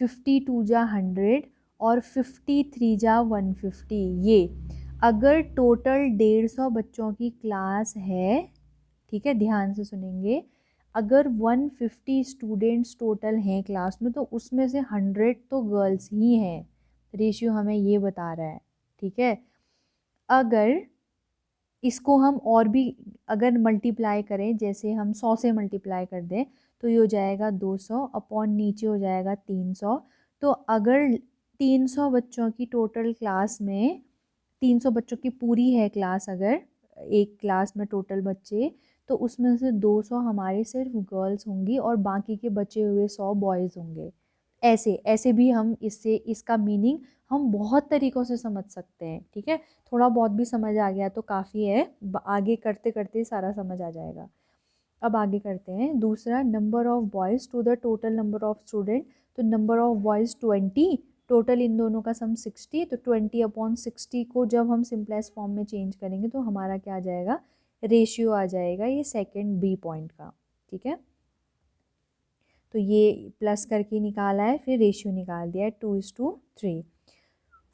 52 × 100 और 53 × 150, ये अगर टोटल 150 बच्चों की क्लास है, ठीक है, ध्यान से सुनेंगे, अगर 150 स्टूडेंट्स टोटल हैं क्लास में तो उसमें से 100 तो गर्ल्स ही हैं, रेशियो हमें ये बता रहा है, ठीक है। अगर इसको हम और भी अगर मल्टीप्लाई करें, जैसे हम 100 से मल्टीप्लाई कर दें तो ये हो जाएगा 200 अपॉन नीचे हो जाएगा 300। तो अगर 300 बच्चों की टोटल क्लास में, 300 बच्चों की पूरी है क्लास, अगर एक क्लास में टोटल बच्चे, तो उसमें से 200 हमारे सिर्फ गर्ल्स होंगी और बाकी के बचे हुए 100 बॉयज़ होंगे। ऐसे ऐसे भी हम इससे इसका मीनिंग हम बहुत तरीक़ों से समझ सकते हैं, ठीक है। थोड़ा बहुत भी समझ आ गया तो काफ़ी है, आगे करते करते सारा समझ आ जाएगा। अब आगे करते हैं दूसरा, number of boys to the total number of student. तो नंबर ऑफ़ बॉयज़ 20, टोटल इन दोनों का सम 60, तो 20/60 को जब हम सिंपलेस्ट फॉर्म में चेंज करेंगे तो हमारा क्या आ जाएगा, रेशियो आ जाएगा, ये सेकंड बी पॉइंट का, ठीक है। तो ये प्लस करके निकाला है, फिर रेशियो निकाल दिया है 2:3।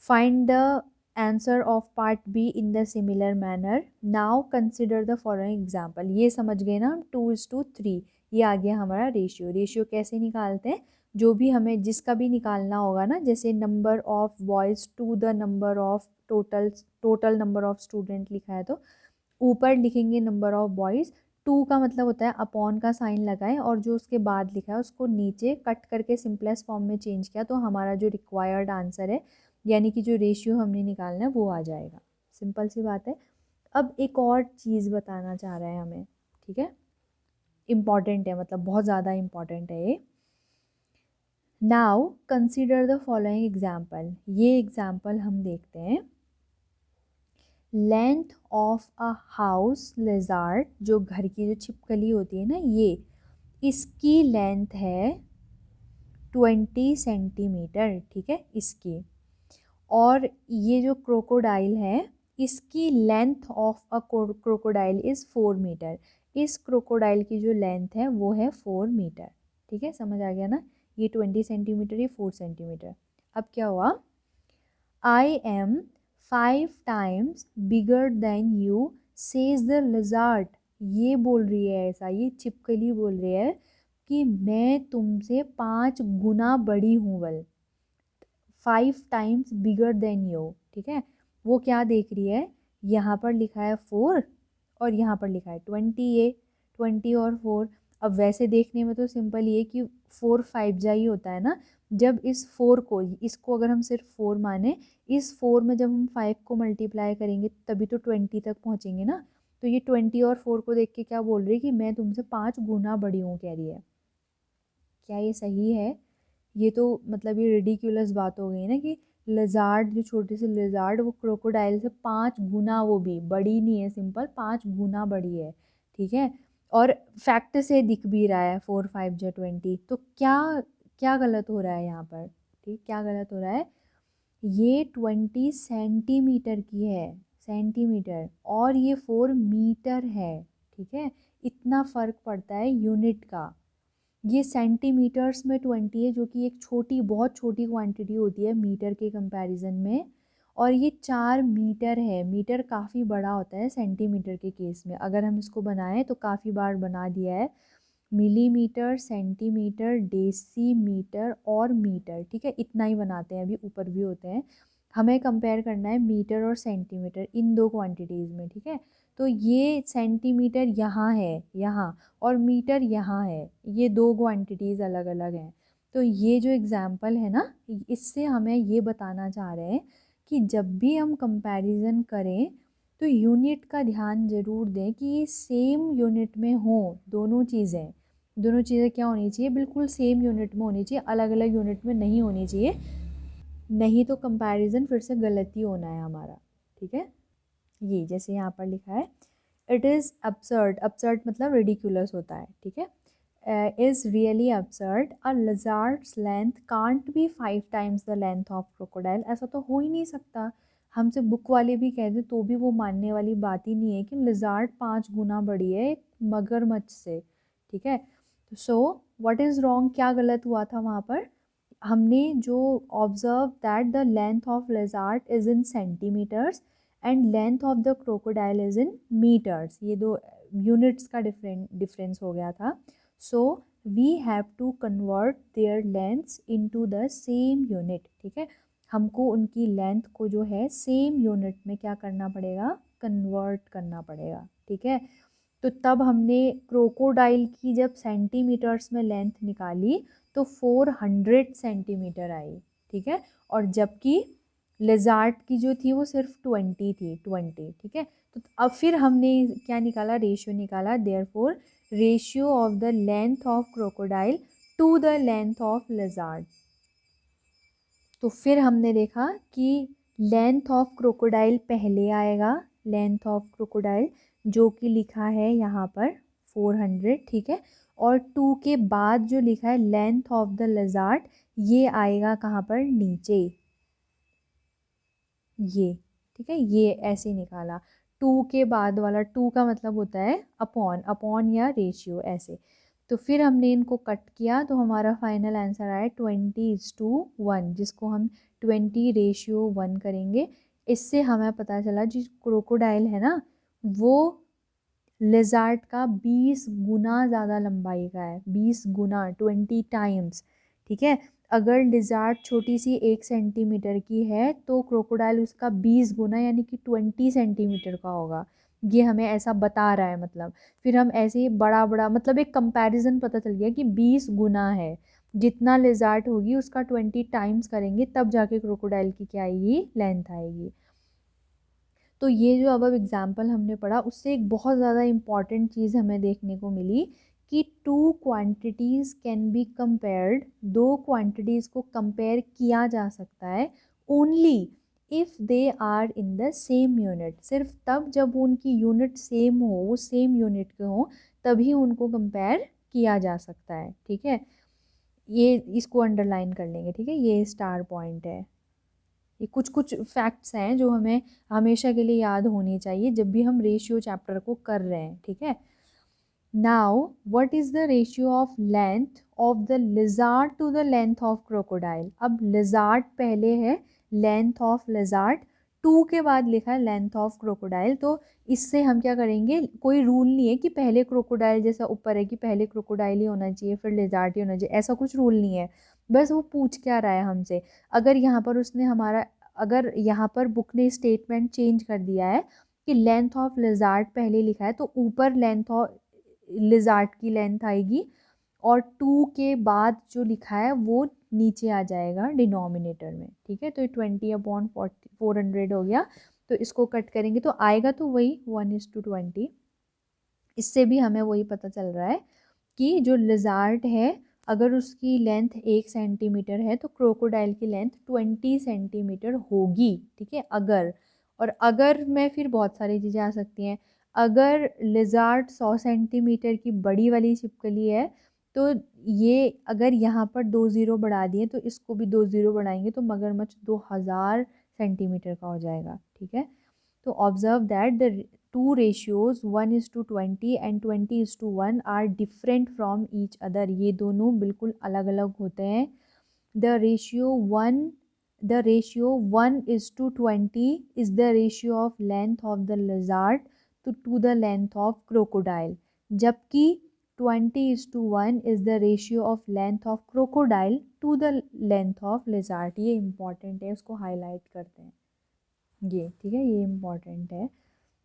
Find the answer of part be in the similar manner. Now consider the following example. ये समझ गए ना हम, 2:3, ये आ गया हमारा रेशियो। रेशियो कैसे निकालते हैं, जो भी हमें जिसका भी निकालना होगा ना, जैसे number of boys to the number of total number of student लिखा है तो ऊपर लिखेंगे नंबर ऑफ बॉयज़ टू का मतलब होता है अपॉन का साइन लगाएं और जो उसके बाद लिखा है उसको नीचे कट करके सिंपलेस्ट फॉर्म में चेंज किया तो हमारा जो रिक्वायर्ड आंसर है यानी कि जो रेशियो हमने निकालना है वो आ जाएगा। सिंपल सी बात है। अब एक और चीज़ बताना चाह रहे हैं हमें, ठीक है, इम्पॉर्टेंट है, मतलब बहुत ज़्यादा इम्पॉर्टेंट है ये। Now consider the following example. ये एग्जाम्पल हम देखते हैं। Length of a house lizard, जो घर की जो छिपकली होती है ना, ये इसकी लेंथ है 20 सेंटीमीटर, ठीक है, इसकी। और ये जो क्रोकोडाइल है इसकी length of a crocodile is 4 metre. इस क्रोकोडाइल की जो लेंथ है वो है 4 मीटर, ठीक है, समझ आ गया ना। ये 20 सेंटीमीटर, ये 4 सेंटीमीटर। अब क्या हुआ, I am 5 times bigger than you says the lizard. ये बोल रही है ऐसा, ये छिपकली बोल रही है कि मैं तुमसे 5 गुना बड़ी हूँ, बल 5 टाइम्स बिगर देन यू, ठीक है। वो क्या देख रही है, यहाँ पर लिखा है 4 और यहाँ पर लिखा है 20, ये 20 और 4। अब वैसे देखने में तो सिंपल ये कि 4 5 जा ही होता है ना। जब इस 4 को, इसको अगर हम सिर्फ 4 माने, इस 4 में जब हम 5 को मल्टीप्लाई करेंगे तभी तो 20 तक पहुँचेंगे ना। तो ये 20 और 4 को देख के क्या बोल रही है कि मैं तुमसे 5 गुना बड़ी हूँ, कह रही है। क्या ये सही है? ये तो मतलब ये रिडिकुलस बात हो गई ना कि लिजार्ड, जो छोटी सी लिजार्ड, वो क्रोकोडाइल से 5 गुना, वो भी बड़ी नहीं है, सिंपल 5 गुना बड़ी है, ठीक है। और फैक्ट से दिख भी रहा है 4 5 जो 20। तो क्या क्या गलत हो रहा है यहाँ पर, ठीक, क्या गलत हो रहा है। ये 20 सेंटीमीटर की है, सेंटीमीटर, और ये 4 मीटर है, ठीक है। इतना फ़र्क पड़ता है यूनिट का। ये सेंटीमीटर्स में 20 है, जो कि एक छोटी, बहुत छोटी क्वांटिटी होती है मीटर के कंपैरिजन में। और ये 4 मीटर है। मीटर काफ़ी बड़ा होता है सेंटीमीटर के केस में। अगर हम इसको बनाएं तो काफ़ी बार बना दिया है, मिलीमीटर, सेंटीमीटर, डेसीमीटर और मीटर, ठीक है, इतना ही बनाते हैं, अभी ऊपर भी होते हैं। हमें कंपेयर करना है मीटर और सेंटीमीटर, इन दो क्वांटिटीज़ में, ठीक है। तो ये सेंटीमीटर यहाँ है, यहाँ, और मीटर यहाँ है, ये दो क्वांटिटीज़ अलग अलग हैं। तो ये जो एग्ज़ाम्पल है ना, इससे हमें ये बताना चाह रहे हैं कि जब भी हम कंपैरिजन करें तो यूनिट का ध्यान ज़रूर दें कि ये सेम यूनिट में हो। दोनों चीज़ें, दोनों चीज़ें क्या होनी चाहिए, बिल्कुल सेम यूनिट में होनी चाहिए, अलग अलग यूनिट में नहीं होनी चाहिए, नहीं तो कंपैरिजन फिर से गलत ही होना है हमारा, ठीक है। ये जैसे यहाँ पर लिखा है, इट इज़ absurd, absurd मतलब ridiculous होता है, ठीक है। is really absurd, a lizard's length can't be 5 times the length of crocodile। ऐसा तो हो ही नहीं सकता। हमसे बुक वाले भी कह दें तो भी वो मानने वाली बात ही नहीं है कि लिजार्ड 5 गुना बड़ी है एक मगरमच्छ से, ठीक है। सो व्हाट इज़ रॉन्ग, क्या गलत हुआ था वहाँ पर। हमने जो observe that the length of lizard is in centimetres and length of the crocodile is in metres, ये दो यूनिट्स का डिफरेंस हो गया था। So we have to convert their lengths into the same unit, ठीक है। हमको उनकी लेंथ को जो है सेम यूनिट में क्या करना पड़ेगा, कन्वर्ट करना पड़ेगा, ठीक है। तो तब हमने क्रोकोडाइल की जब सेंटीमीटर्स में लेंथ निकाली तो 400 सेंटीमीटर आई, ठीक है। और जबकि लिजार्ड की जो थी वो सिर्फ 20 थी, 20, ठीक है। तो अब फिर हमने क्या निकाला, रेशियो निकाला। Therefore ratio of the length of crocodile to the length of lizard. तो फिर हमने देखा कि लेंथ ऑफ क्रोकोडाइल पहले आएगा, लेंथ ऑफ क्रोकोडाइल जो कि लिखा है यहाँ पर 400, ठीक है। और 2 के बाद जो लिखा है लेंथ ऑफ द लिजार्ड, ये आएगा कहाँ पर, नीचे, ये, ठीक है। ये ऐसे निकाला। 2 के बाद वाला, 2 का मतलब होता है अपॉन, अपॉन या रेशियो, ऐसे। तो फिर हमने इनको कट किया तो हमारा फाइनल आंसर आया 20:1, जिसको हम 20:1 करेंगे। इससे हमें पता चला जो क्रोकोडाइल है ना, वो लिजार्ड का 20 गुना ज़्यादा लंबाई का है, 20 गुना, 20 टाइम्स, ठीक है। अगर लिजार्ड छोटी सी 1 सेंटीमीटर की है तो क्रोकोडाइल उसका 20 गुना यानी कि 20 सेंटीमीटर का होगा। ये हमें ऐसा बता रहा है मतलब। फिर हम ऐसे ही बड़ा बड़ा मतलब एक कंपैरिजन पता चल गया कि 20 गुना है, जितना लिजार्ड होगी उसका 20 टाइम्स करेंगे तब जाके क्रोकोडाइल की क्या आएगी, लेंथ आएगी। तो ये जो अब एग्जाम्पल हमने पढ़ा उससे एक बहुत ज़्यादा इम्पॉर्टेंट चीज़ हमें देखने को मिली कि two quantities can be compared, दो क्वांटिटीज़ को कंपेयर किया जा सकता है only if they are in the same unit, सिर्फ तब जब उनकी यूनिट सेम हो, वो सेम यूनिट के हों, तभी उनको कंपेयर किया जा सकता है। ठीक है, ये इसको अंडरलाइन कर लेंगे। ठीक है, ये स्टार पॉइंट है। ये कुछ कुछ फैक्ट्स हैं जो हमें हमेशा के लिए याद होनी चाहिए जब भी हम रेशियो चैप्टर को कर रहे हैं। ठीक है, now what is the ratio of length of the lizard to the length of crocodile. अब लिजार्ड पहले है, लेंथ ऑफ लिजार्ड टू के बाद लिखा है लेंथ ऑफ क्रोकोडाइल। तो इससे हम क्या करेंगे, कोई रूल नहीं है कि पहले क्रोकोडाइल जैसा ऊपर है कि पहले क्रोकोडाइल ही होना चाहिए फिर लिजार्ड ही होना चाहिए, ऐसा कुछ रूल नहीं है। बस वो पूछ क्या रहा है हमसे। अगर यहाँ पर उसने हमारा, अगर यहाँ पर बुक ने स्टेटमेंट चेंज कर दिया है कि लेंथ ऑफ लिजार्ड पहले लिखा है, तो ऊपर लेंथ ऑफ लिजार्ड की लेंथ आएगी और टू के बाद जो लिखा है वो नीचे आ जाएगा डिनोमिनेटर में। ठीक है, तो 20/400 हो गया। तो इसको कट करेंगे तो आएगा तो वही 1:20। इससे भी हमें वही पता चल रहा है कि जो लिजार्ड है अगर उसकी लेंथ 1 सेंटीमीटर है तो क्रोकोडाइल की लेंथ 20 सेंटीमीटर होगी। ठीक है, अगर, और अगर में फिर बहुत सारी चीज़ें आ सकती हैं। अगर लिजार्ड 100 सेंटीमीटर की बड़ी वाली छिपकली है तो ये, अगर यहाँ पर 2 ज़ीरो बढ़ा दिए तो इसको भी 2 ज़ीरो बढ़ाएंगे तो मगरमच्छ 2000 सेंटीमीटर का हो जाएगा। ठीक है, तो observe that the two ratios 1:20 and 20:1 are different from each other। ये दोनों बिल्कुल अलग अलग होते हैं। the ratio 1 the ratio 1:20 is the ratio of length of the lizard to the length of crocodile, जबकि 20:1 is the ratio of length of crocodile to the length of lizard। ये इम्पॉर्टेंट है, उसको हाईलाइट करते हैं ये। ठीक है, ये इम्पॉर्टेंट है।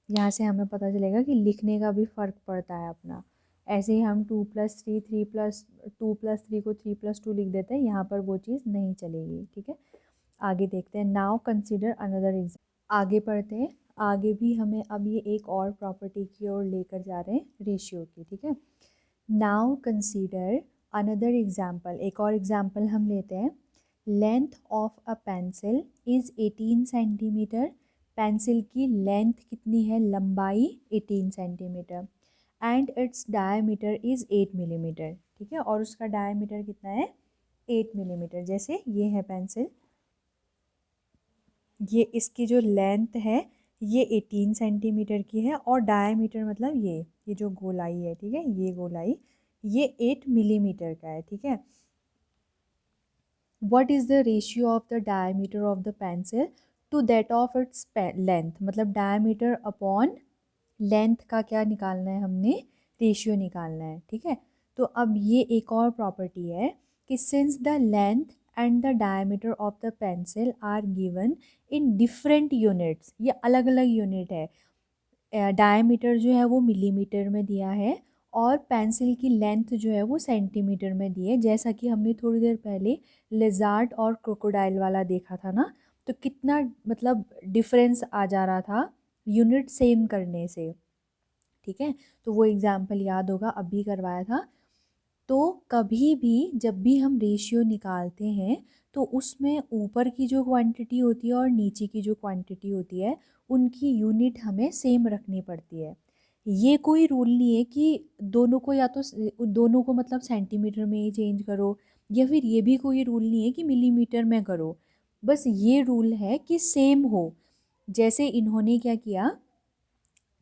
यहाँ से हमें पता चलेगा कि लिखने का भी फ़र्क पड़ता है अपना। ऐसे ही हम 2+3 3+2+3 को 3+2 लिख देते हैं, यहाँ पर वो चीज़ नहीं चलेगी। ठीक है, आगे देखते हैं। Now consider another example. आगे पढ़ते हैं। आगे भी हमें अब ये एक और प्रॉपर्टी की ओर लेकर जा रहे हैं रेशियो की। ठीक है, नाउ कंसिडर अनदर एग्जाम्पल। एक और एग्जाम्पल हम लेते हैं। Length of a pencil is 18 centimetre. Pencil की लेंथ कितनी है, लंबाई 18 centimetre. And its diameter is 8 millimetre. ठीक है, और उसका डायमीटर कितना है, 8 मिलीमीटर। जैसे ये है पेंसिल, ये इसकी जो लेंथ है ये 18 सेंटीमीटर की है और डायमीटर मतलब ये जो गोलाई है, ठीक है, ये गोलाई ये 8 मिलीमीटर का है। ठीक है, what is the ratio of the diameter of the pencil to that of its length। मतलब diameter upon length का क्या निकालना है, हमने रेशियो निकालना है। ठीक है, तो अब ये एक और प्रॉपर्टी है कि since the length and the diameter of the pencil are given in different units, ये अलग अलग यूनिट है। डायमीटर जो है वो मिलीमीटर में दिया है और पेंसिल की लेंथ जो है वो सेंटीमीटर में दी है। जैसा कि हमने थोड़ी देर पहले लिजार्ड और क्रोकोडाइल वाला देखा था ना, तो कितना मतलब डिफरेंस आ जा रहा था यूनिट सेम करने से। ठीक है, तो वो एग्जाम्पल याद होगा, अभी करवाया था। तो कभी भी जब भी हम रेशियो निकालते हैं तो उसमें ऊपर की जो क्वांटिटी होती है और नीचे की जो क्वांटिटी होती है उनकी यूनिट हमें सेम रखनी पड़ती है। ये कोई रूल नहीं है कि दोनों को या तो दोनों को मतलब सेंटीमीटर में ही चेंज करो, या फिर ये भी कोई रूल नहीं है कि मिलीमीटर में करो। बस ये रूल है कि सेम हो। जैसे इन्होंने क्या किया,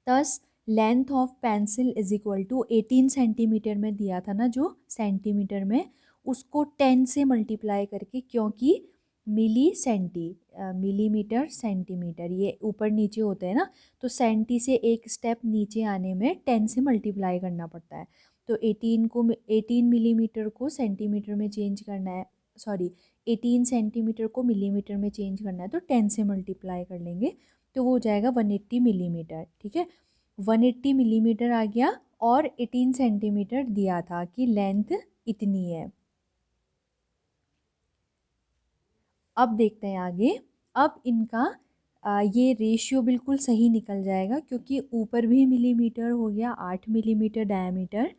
this length of pencil is equal to 18 centimetre में दिया था ना जो सेंटीमीटर में, उसको 10 से मल्टीप्लाई करके, क्योंकि मिलीमीटर सेंटीमीटर ये ऊपर नीचे होते हैं ना, तो सेंटी से एक स्टेप नीचे आने में 10 से मल्टीप्लाई करना पड़ता है। तो 18 मिलीमीटर को सेंटीमीटर में चेंज करना है, सॉरी 18 सेंटीमीटर को मिलीमीटर में चेंज करना है तो 10 से मल्टीप्लाई कर लेंगे तो वो हो जाएगा 180 मिलीमीटर। ठीक है, 180 मिलीमीटर आ गया और 18 सेंटीमीटर दिया था कि लेंथ इतनी है। अब देखते हैं आगे। अब इनका ये रेशियो बिल्कुल सही निकल जाएगा क्योंकि ऊपर भी मिलीमीटर हो गया 8 मिलीमीटर डायमीटर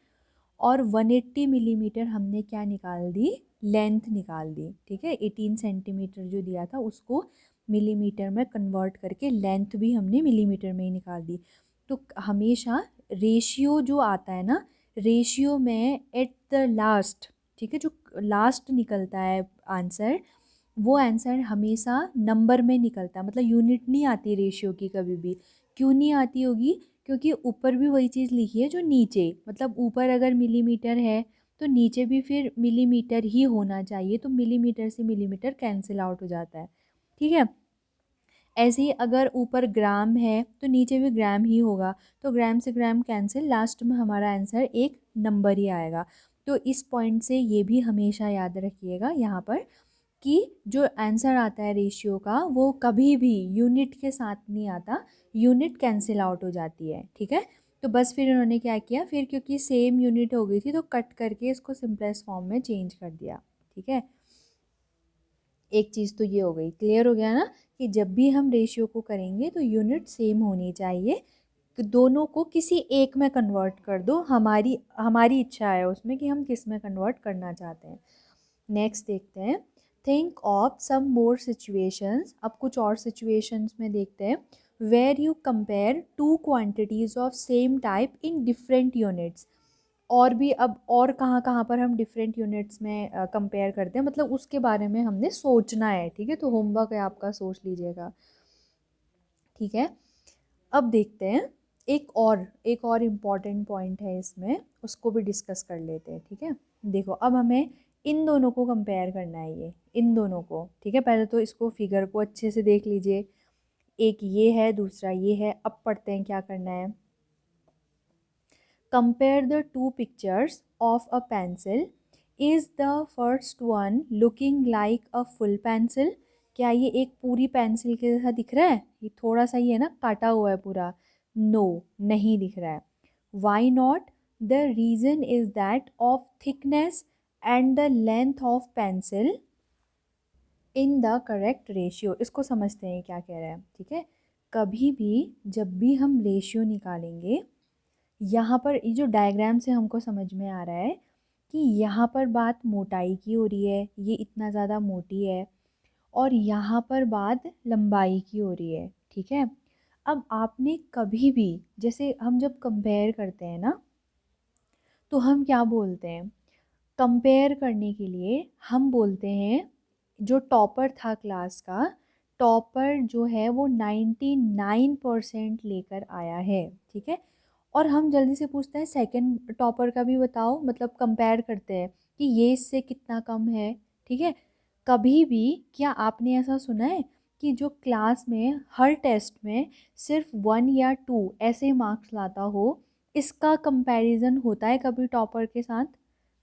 और 180 मिलीमीटर हमने क्या निकाल दी, लेंथ निकाल दी। ठीक है, 18 सेंटीमीटर जो दिया था उसको मिलीमीटर में कन्वर्ट करके लेंथ भी हमने मिलीमीटर में ही निकाल दी। तो हमेशा रेशियो जो आता है ना, रेशियो में एट द लास्ट, ठीक है, जो लास्ट निकलता है आंसर, वो आंसर हमेशा नंबर में निकलता है, मतलब यूनिट नहीं आती रेशियो की कभी भी। क्यों नहीं आती होगी? क्योंकि ऊपर भी वही चीज़ लिखी है जो नीचे, मतलब ऊपर अगर मिलीमीटर है तो नीचे भी फिर मिलीमीटर ही होना चाहिए, तो मिलीमीटर से मिलीमीटर कैंसिल आउट हो जाता है। ठीक है, ऐसे ही अगर ऊपर ग्राम है तो नीचे भी ग्राम ही होगा, तो ग्राम से ग्राम कैंसिल, लास्ट में हमारा आंसर एक नंबर ही आएगा। तो इस पॉइंट से ये भी हमेशा याद रखिएगा यहाँ पर कि जो आंसर आता है रेशियो का वो कभी भी यूनिट के साथ नहीं आता, यूनिट कैंसिल आउट हो जाती है। ठीक है, तो बस फिर उन्होंने क्या किया, फिर क्योंकि सेम यूनिट हो गई थी तो कट करके इसको सिंपलेस्ट फॉर्म में चेंज कर दिया। ठीक है, एक चीज़ तो ये हो गई, क्लियर हो गया ना कि जब भी हम रेशियो को करेंगे तो यूनिट सेम होनी चाहिए, कि दोनों को किसी एक में कन्वर्ट कर दो, हमारी हमारी इच्छा है उसमें कि हम किस में कन्वर्ट करना चाहते हैं। नेक्स्ट देखते हैं, think of some more situations. अब कुछ और सिचुएशंस में देखते हैं, where you compare two quantities of same type in different units. और भी अब और कहाँ कहाँ पर हम डिफरेंट यूनिट्स में कंपेयर करते हैं, मतलब उसके बारे में हमने सोचना है। ठीक है, तो होमवर्क है आपका, सोच लीजिएगा। ठीक है, अब देखते हैं एक और इम्पॉर्टेंट पॉइंट है इसमें, उसको भी डिस्कस कर लेते हैं। ठीक है, देखो अब हमें इन दोनों को कंपेयर करना है, ये इन दोनों को। ठीक है, पहले तो इसको फिगर को अच्छे से देख लीजिए, एक ये है दूसरा ये है। अब पढ़ते हैं क्या करना है। Compare the two pictures of a pencil, is the first one looking like a full pencil. क्या ये एक पूरी पेंसिल के जैसा दिख रहा है? ये थोड़ा सा ही है ना, काटा हुआ है पूरा। नो, नहीं दिख रहा है। Why not? The reason is that of thickness and the length of pencil in the correct ratio. इसको समझते हैं क्या कह रहा है। ठीक है, कभी भी जब भी हम रेशियो निकालेंगे, यहाँ पर ये जो डायग्राम से हमको समझ में आ रहा है कि यहाँ पर बात मोटाई की हो रही है, ये इतना ज़्यादा मोटी है, और यहाँ पर बात लंबाई की हो रही है। ठीक है, अब आपने कभी भी, जैसे हम जब कंपेयर करते हैं ना, तो हम क्या बोलते हैं, कंपेयर करने के लिए हम बोलते हैं, जो टॉपर था क्लास का, टॉपर जो है वो 99% लेकर आया है। ठीक है, और हम जल्दी से पूछते हैं सेकंड टॉपर का भी बताओ, मतलब कंपेयर करते हैं कि ये इससे कितना कम है। ठीक है, कभी भी क्या आपने ऐसा सुना है कि जो क्लास में हर टेस्ट में सिर्फ 1 या 2 ऐसे मार्क्स लाता हो, इसका कंपैरिजन होता है कभी टॉपर के साथ?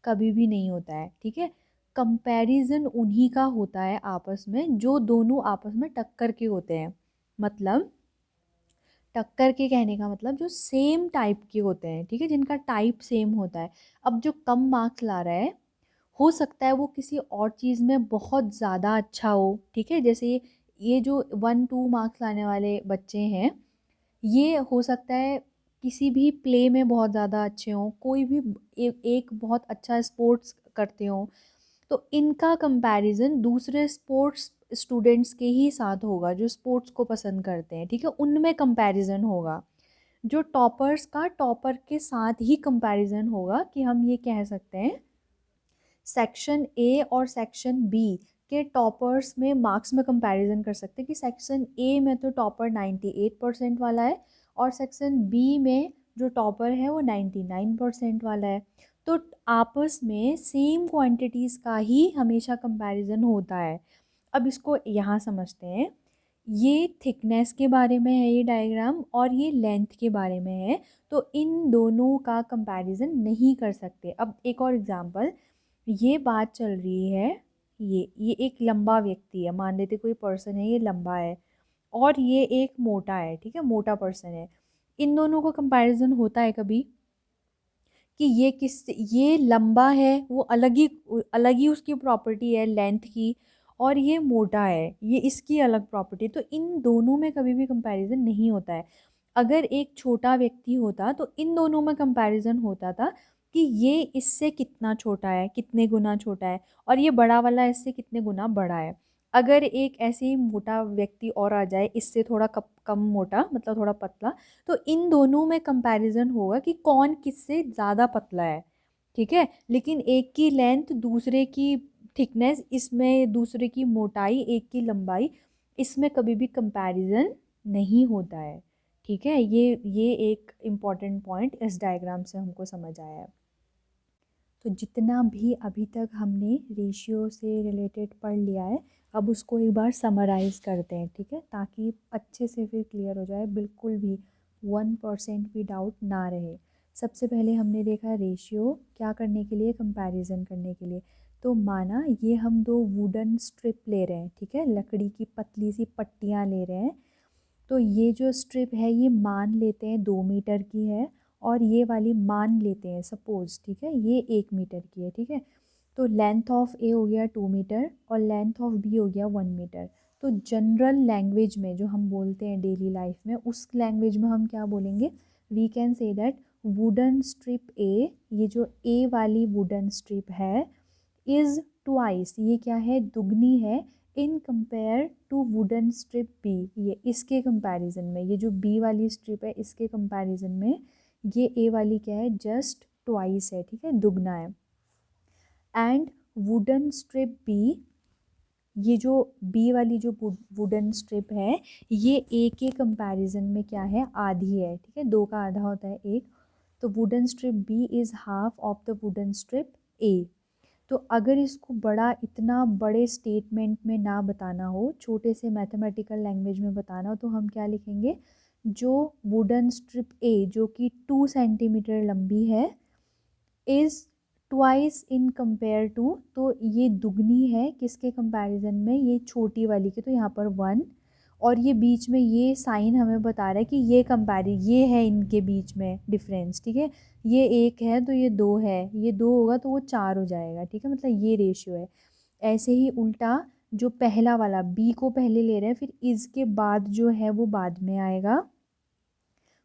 कभी भी नहीं होता है। ठीक है, कंपैरिजन उन्हीं का होता है आपस में जो दोनों आपस में टक्कर के होते हैं, मतलब टक्कर के कहने का मतलब जो सेम टाइप के होते हैं। ठीक है, जिनका टाइप सेम होता है। अब जो कम मार्क्स ला रहा है, हो सकता है वो किसी और चीज़ में बहुत ज़्यादा अच्छा हो। ठीक है, जैसे ये जो 1-2 मार्क्स लाने वाले बच्चे हैं, ये हो सकता है किसी भी प्ले में बहुत ज़्यादा अच्छे हों, कोई भी एक बहुत अच्छा स्पोर्ट्स करते हों, तो इनका कंपैरिजन दूसरे स्पोर्ट्स स्टूडेंट्स के ही साथ होगा जो स्पोर्ट्स को पसंद करते हैं। ठीक है, उनमें कंपैरिजन होगा। जो टॉपर्स का टॉपर के साथ ही कंपैरिजन होगा, कि हम ये कह सकते हैं सेक्शन ए और सेक्शन बी के टॉपर्स में मार्क्स में कंपैरिजन कर सकते हैं कि सेक्शन ए में तो टॉपर 98% वाला है और सेक्शन बी में जो टॉपर है वो 99% वाला है। तो आपस में सेम क्वांटिटीज़ का ही हमेशा कंपैरिजन होता है। अब इसको यहाँ समझते हैं, ये थिकनेस के बारे में है ये डायग्राम और ये लेंथ के बारे में है, तो इन दोनों का कंपैरिजन नहीं कर सकते। अब एक और एग्जांपल, ये बात चल रही है, ये एक लंबा व्यक्ति है, मान लेते कोई पर्सन है, ये लंबा है और ये एक मोटा है। ठीक है, मोटा पर्सन है। इन दोनों का कंपैरिजन होता है कभी कि ये लंबा है, वो अलग ही उसकी प्रॉपर्टी है लेंथ की, और ये मोटा है, ये इसकी अलग प्रॉपर्टी। तो इन दोनों में कभी भी कंपैरिजन नहीं होता है। अगर एक छोटा व्यक्ति होता तो इन दोनों में कंपैरिजन होता था कि ये इससे कितना छोटा है, कितने गुना छोटा है, और ये बड़ा वाला इससे कितने गुना बड़ा है। अगर एक ऐसे ही मोटा व्यक्ति और आ जाए, इससे थोड़ा कम मोटा, मतलब थोड़ा पतला, तो इन दोनों में कंपैरिजन होगा कि कौन किससे ज़्यादा पतला है। ठीक है, लेकिन एक की लेंथ, दूसरे की थिकनेस, इसमें दूसरे की मोटाई, एक की लंबाई, इसमें कभी भी कंपैरिजन नहीं होता है। ठीक है, ये एक इम्पॉर्टेंट पॉइंट इस डायग्राम से हमको समझ आया है। तो जितना भी अभी तक हमने रेशियो से रिलेटेड पढ़ लिया है, अब उसको एक बार समराइज़ करते हैं, ठीक है, ताकि अच्छे से फिर क्लियर हो जाए, बिल्कुल भी 1% भी डाउट ना रहे। सबसे पहले हमने देखा रेशियो क्या करने के लिए, कंपैरिजन करने के लिए। तो माना ये हम दो वुडन स्ट्रिप ले रहे हैं, ठीक है, लकड़ी की पतली सी पट्टियाँ ले रहे हैं। तो ये जो स्ट्रिप है ये मान लेते हैं 2 मीटर की है, और ये वाली मान लेते हैं सपोज़, ठीक है, ये 1 मीटर की है। ठीक है, तो लेंथ ऑफ ए हो गया 2 मीटर और लेंथ ऑफ बी हो गया 1 मीटर। तो जनरल लैंग्वेज में जो हम बोलते हैं डेली लाइफ में, उस लैंग्वेज में हम क्या बोलेंगे, we can say that wooden strip A, ये जो ए वाली वुडन स्ट्रिप है, इज़ ट्वाइस, ये क्या है, दुगनी है, in compare to wooden strip B, ये इसके कंपैरिजन में, ये जो बी वाली स्ट्रिप है इसके कंपैरिजन में ये ए वाली क्या है, जस्ट ट्वाइस है, ठीक है, दुगना है। एंड वुडन स्ट्रिप बी, ये जो बी वाली जो वुडन स्ट्रिप है ये ए के कंपैरिजन में क्या है, आधी है। ठीक है, दो का आधा होता है एक, तो wooden strip B is half of the wooden strip A. तो अगर इसको बड़ा, इतना बड़े स्टेटमेंट में ना बताना हो, छोटे से मैथमेटिकल लैंग्वेज में बताना हो, तो हम क्या लिखेंगे, जो वुडन स्ट्रिप ए जो कि 2 सेंटीमीटर लंबी है, is twice in compare to, तो ये दुगनी है किसके कंपैरिजन में, ये छोटी वाली के, तो यहाँ पर 1, और ये बीच में ये साइन हमें बता रहा है कि ये है इनके बीच में डिफरेंस। ठीक है, ये 1 है तो ये 2 है, ये 2 होगा तो वो 4 हो जाएगा। ठीक है, मतलब ये रेशियो है। ऐसे ही उल्टा, जो पहला वाला बी को पहले ले रहे हैं, फिर इसके बाद जो है वो बाद में आएगा।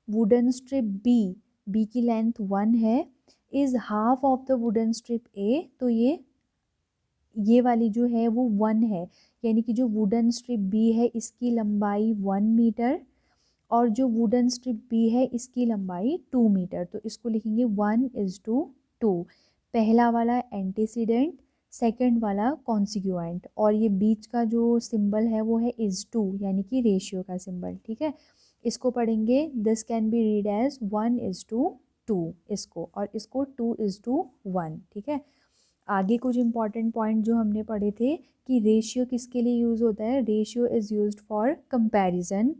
वुडन स्ट्रिप बी, बी की लेंथ 1 है, is half of the wooden strip A, तो ये वाली जो है वो 1 है, यानी कि जो वुडन स्ट्रिप बी है इसकी लंबाई 1 मीटर, और जो वुडन स्ट्रिप बी है इसकी लंबाई 2 मीटर। तो इसको लिखेंगे 1:2। पहला वाला एंटीसीडेंट, सेकंड वाला कॉन्सिक्वेंट, और ये बीच का जो सिंबल है वो है इज़ टू, यानी कि रेशियो का सिंबल। ठीक है, इसको पढ़ेंगे, this can be read as 1:2 इसको, और इसको 2:1। ठीक है, आगे कुछ इंपॉर्टेंट पॉइंट जो हमने पढ़े थे कि रेशियो किसके लिए यूज़ होता है, ratio is used for comparison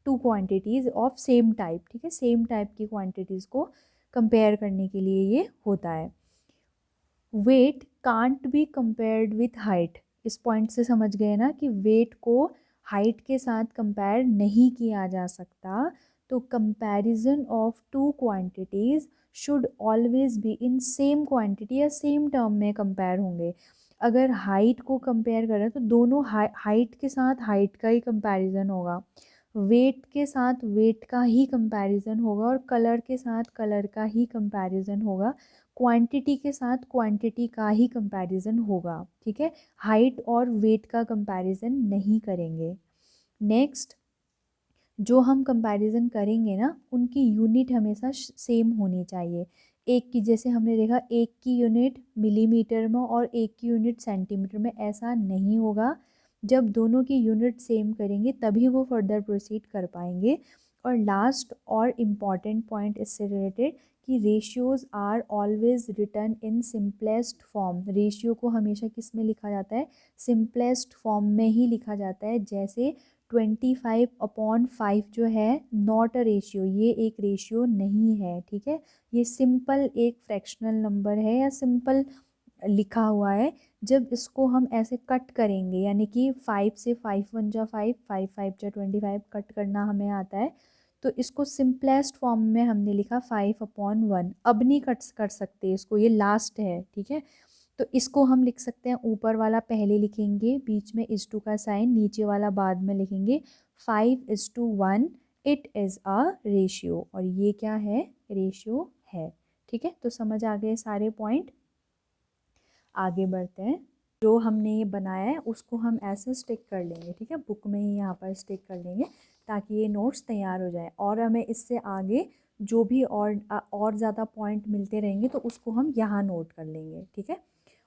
two quantities of same type. ठीक है, सेम टाइप की क्वांटिटीज़ को कंपेयर करने के लिए ये होता है। Weight can't be compared with height, इस पॉइंट से समझ गए ना कि वेट को हाइट के साथ कंपेयर नहीं किया जा सकता। तो comparison of two quantities should always be in same quantity या सेम टर्म में कंपेयर होंगे। अगर हाइट को कंपेयर करें तो दोनों हाइट के साथ हाइट का ही कंपैरिजन होगा, वेट के साथ वेट का ही कंपैरिजन होगा, और कलर के साथ कलर का ही कंपैरिजन होगा, क्वांटिटी के साथ क्वांटिटी का ही कंपैरिजन होगा। ठीक है, हाइट और वेट का कंपैरिजन नहीं करेंगे। नेक्स्ट, जो हम कंपैरिजन करेंगे ना उनकी यूनिट हमेशा सेम होनी चाहिए। एक की, जैसे हमने देखा, एक की यूनिट मिलीमीटर में और एक की यूनिट सेंटीमीटर में, ऐसा नहीं होगा। जब दोनों की यूनिट सेम करेंगे तभी वो फर्दर प्रोसीड कर पाएंगे। और लास्ट और इम्पॉर्टेंट पॉइंट इससे रिलेटेड कि ratios are always written in simplest form, ratio को हमेशा किस में लिखा जाता है, सिंपलेस्ट फॉर्म में ही लिखा जाता है। जैसे 25/5 जो है नॉट अ रेशियो, ये एक रेशियो नहीं है। ठीक है, ये सिंपल एक फ्रैक्शनल नंबर है या सिंपल लिखा हुआ है। जब इसको हम ऐसे कट करेंगे, यानी कि 5 से 5 1 जा 5, 5 5 जा 25 कट करना हमें आता है, तो इसको सिंपलेस्ट फॉर्म में हमने लिखा 5/1। अब नहीं कट कर सकते इसको, ये लास्ट है, ठीक है। तो इसको हम लिख सकते हैं, ऊपर वाला पहले लिखेंगे, बीच में इज टू का साइन, नीचे वाला बाद में लिखेंगे। 5:1 इट इज़ अ रेशियो, और ये क्या है, रेशियो है, ठीक है। तो समझ आ गए सारे पॉइंट। आगे बढ़ते हैं। जो हमने ये बनाया है उसको हम ऐसे स्टिक कर लेंगे, ठीक है, बुक में ही यहाँ पर स्टिक कर लेंगे ताकि ये नोट्स तैयार हो जाए, और हमें इससे आगे जो भी और ज़्यादा पॉइंट मिलते रहेंगे तो उसको हम यहाँ नोट कर लेंगे, ठीक है।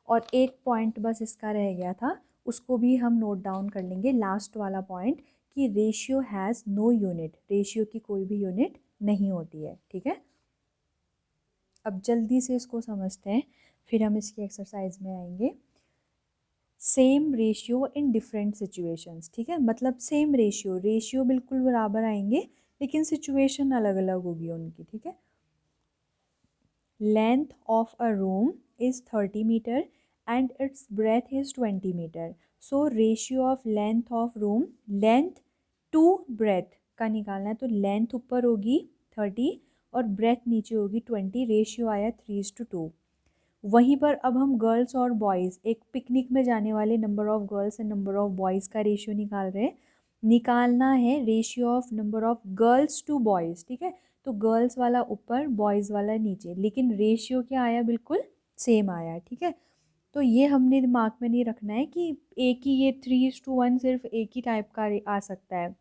और एक पॉइंट बस इसका रह गया था, उसको भी हम नोट डाउन कर लेंगे, लास्ट वाला पॉइंट, कि ratio has no unit, ratio की कोई भी यूनिट नहीं होती है, ठीक है। अब जल्दी से इसको समझते हैं, फिर हम इसकी एक्सरसाइज में आएंगे। Same ratio in different situations, ठीक है, मतलब सेम रेशियो, रेशियो बिल्कुल बराबर आएंगे लेकिन सिचुएशन अलग अलग होगी उनकी, ठीक है। Length of a room is 30 metre and its breadth is 20 metre. So ratio of length of room, length to breadth का निकालना है, तो लेंथ ऊपर होगी 30 और ब्रेथ नीचे होगी 20, रेशियो आया 3:2। वहीं पर अब हम गर्ल्स और बॉयज़, एक पिकनिक में जाने वाले number of girls and number of boys का रेशियो निकाल रहे हैं। निकालना है ratio of number of girls to boys, ठीक है। तो गर्ल्स वाला ऊपर, बॉयज़ वाला नीचे, लेकिन रेशियो क्या आया, बिल्कुल सेम आया, ठीक है। तो ये हमने दिमाग में नहीं रखना है कि एक ही ये 3:1 सिर्फ एक ही टाइप का आ सकता है।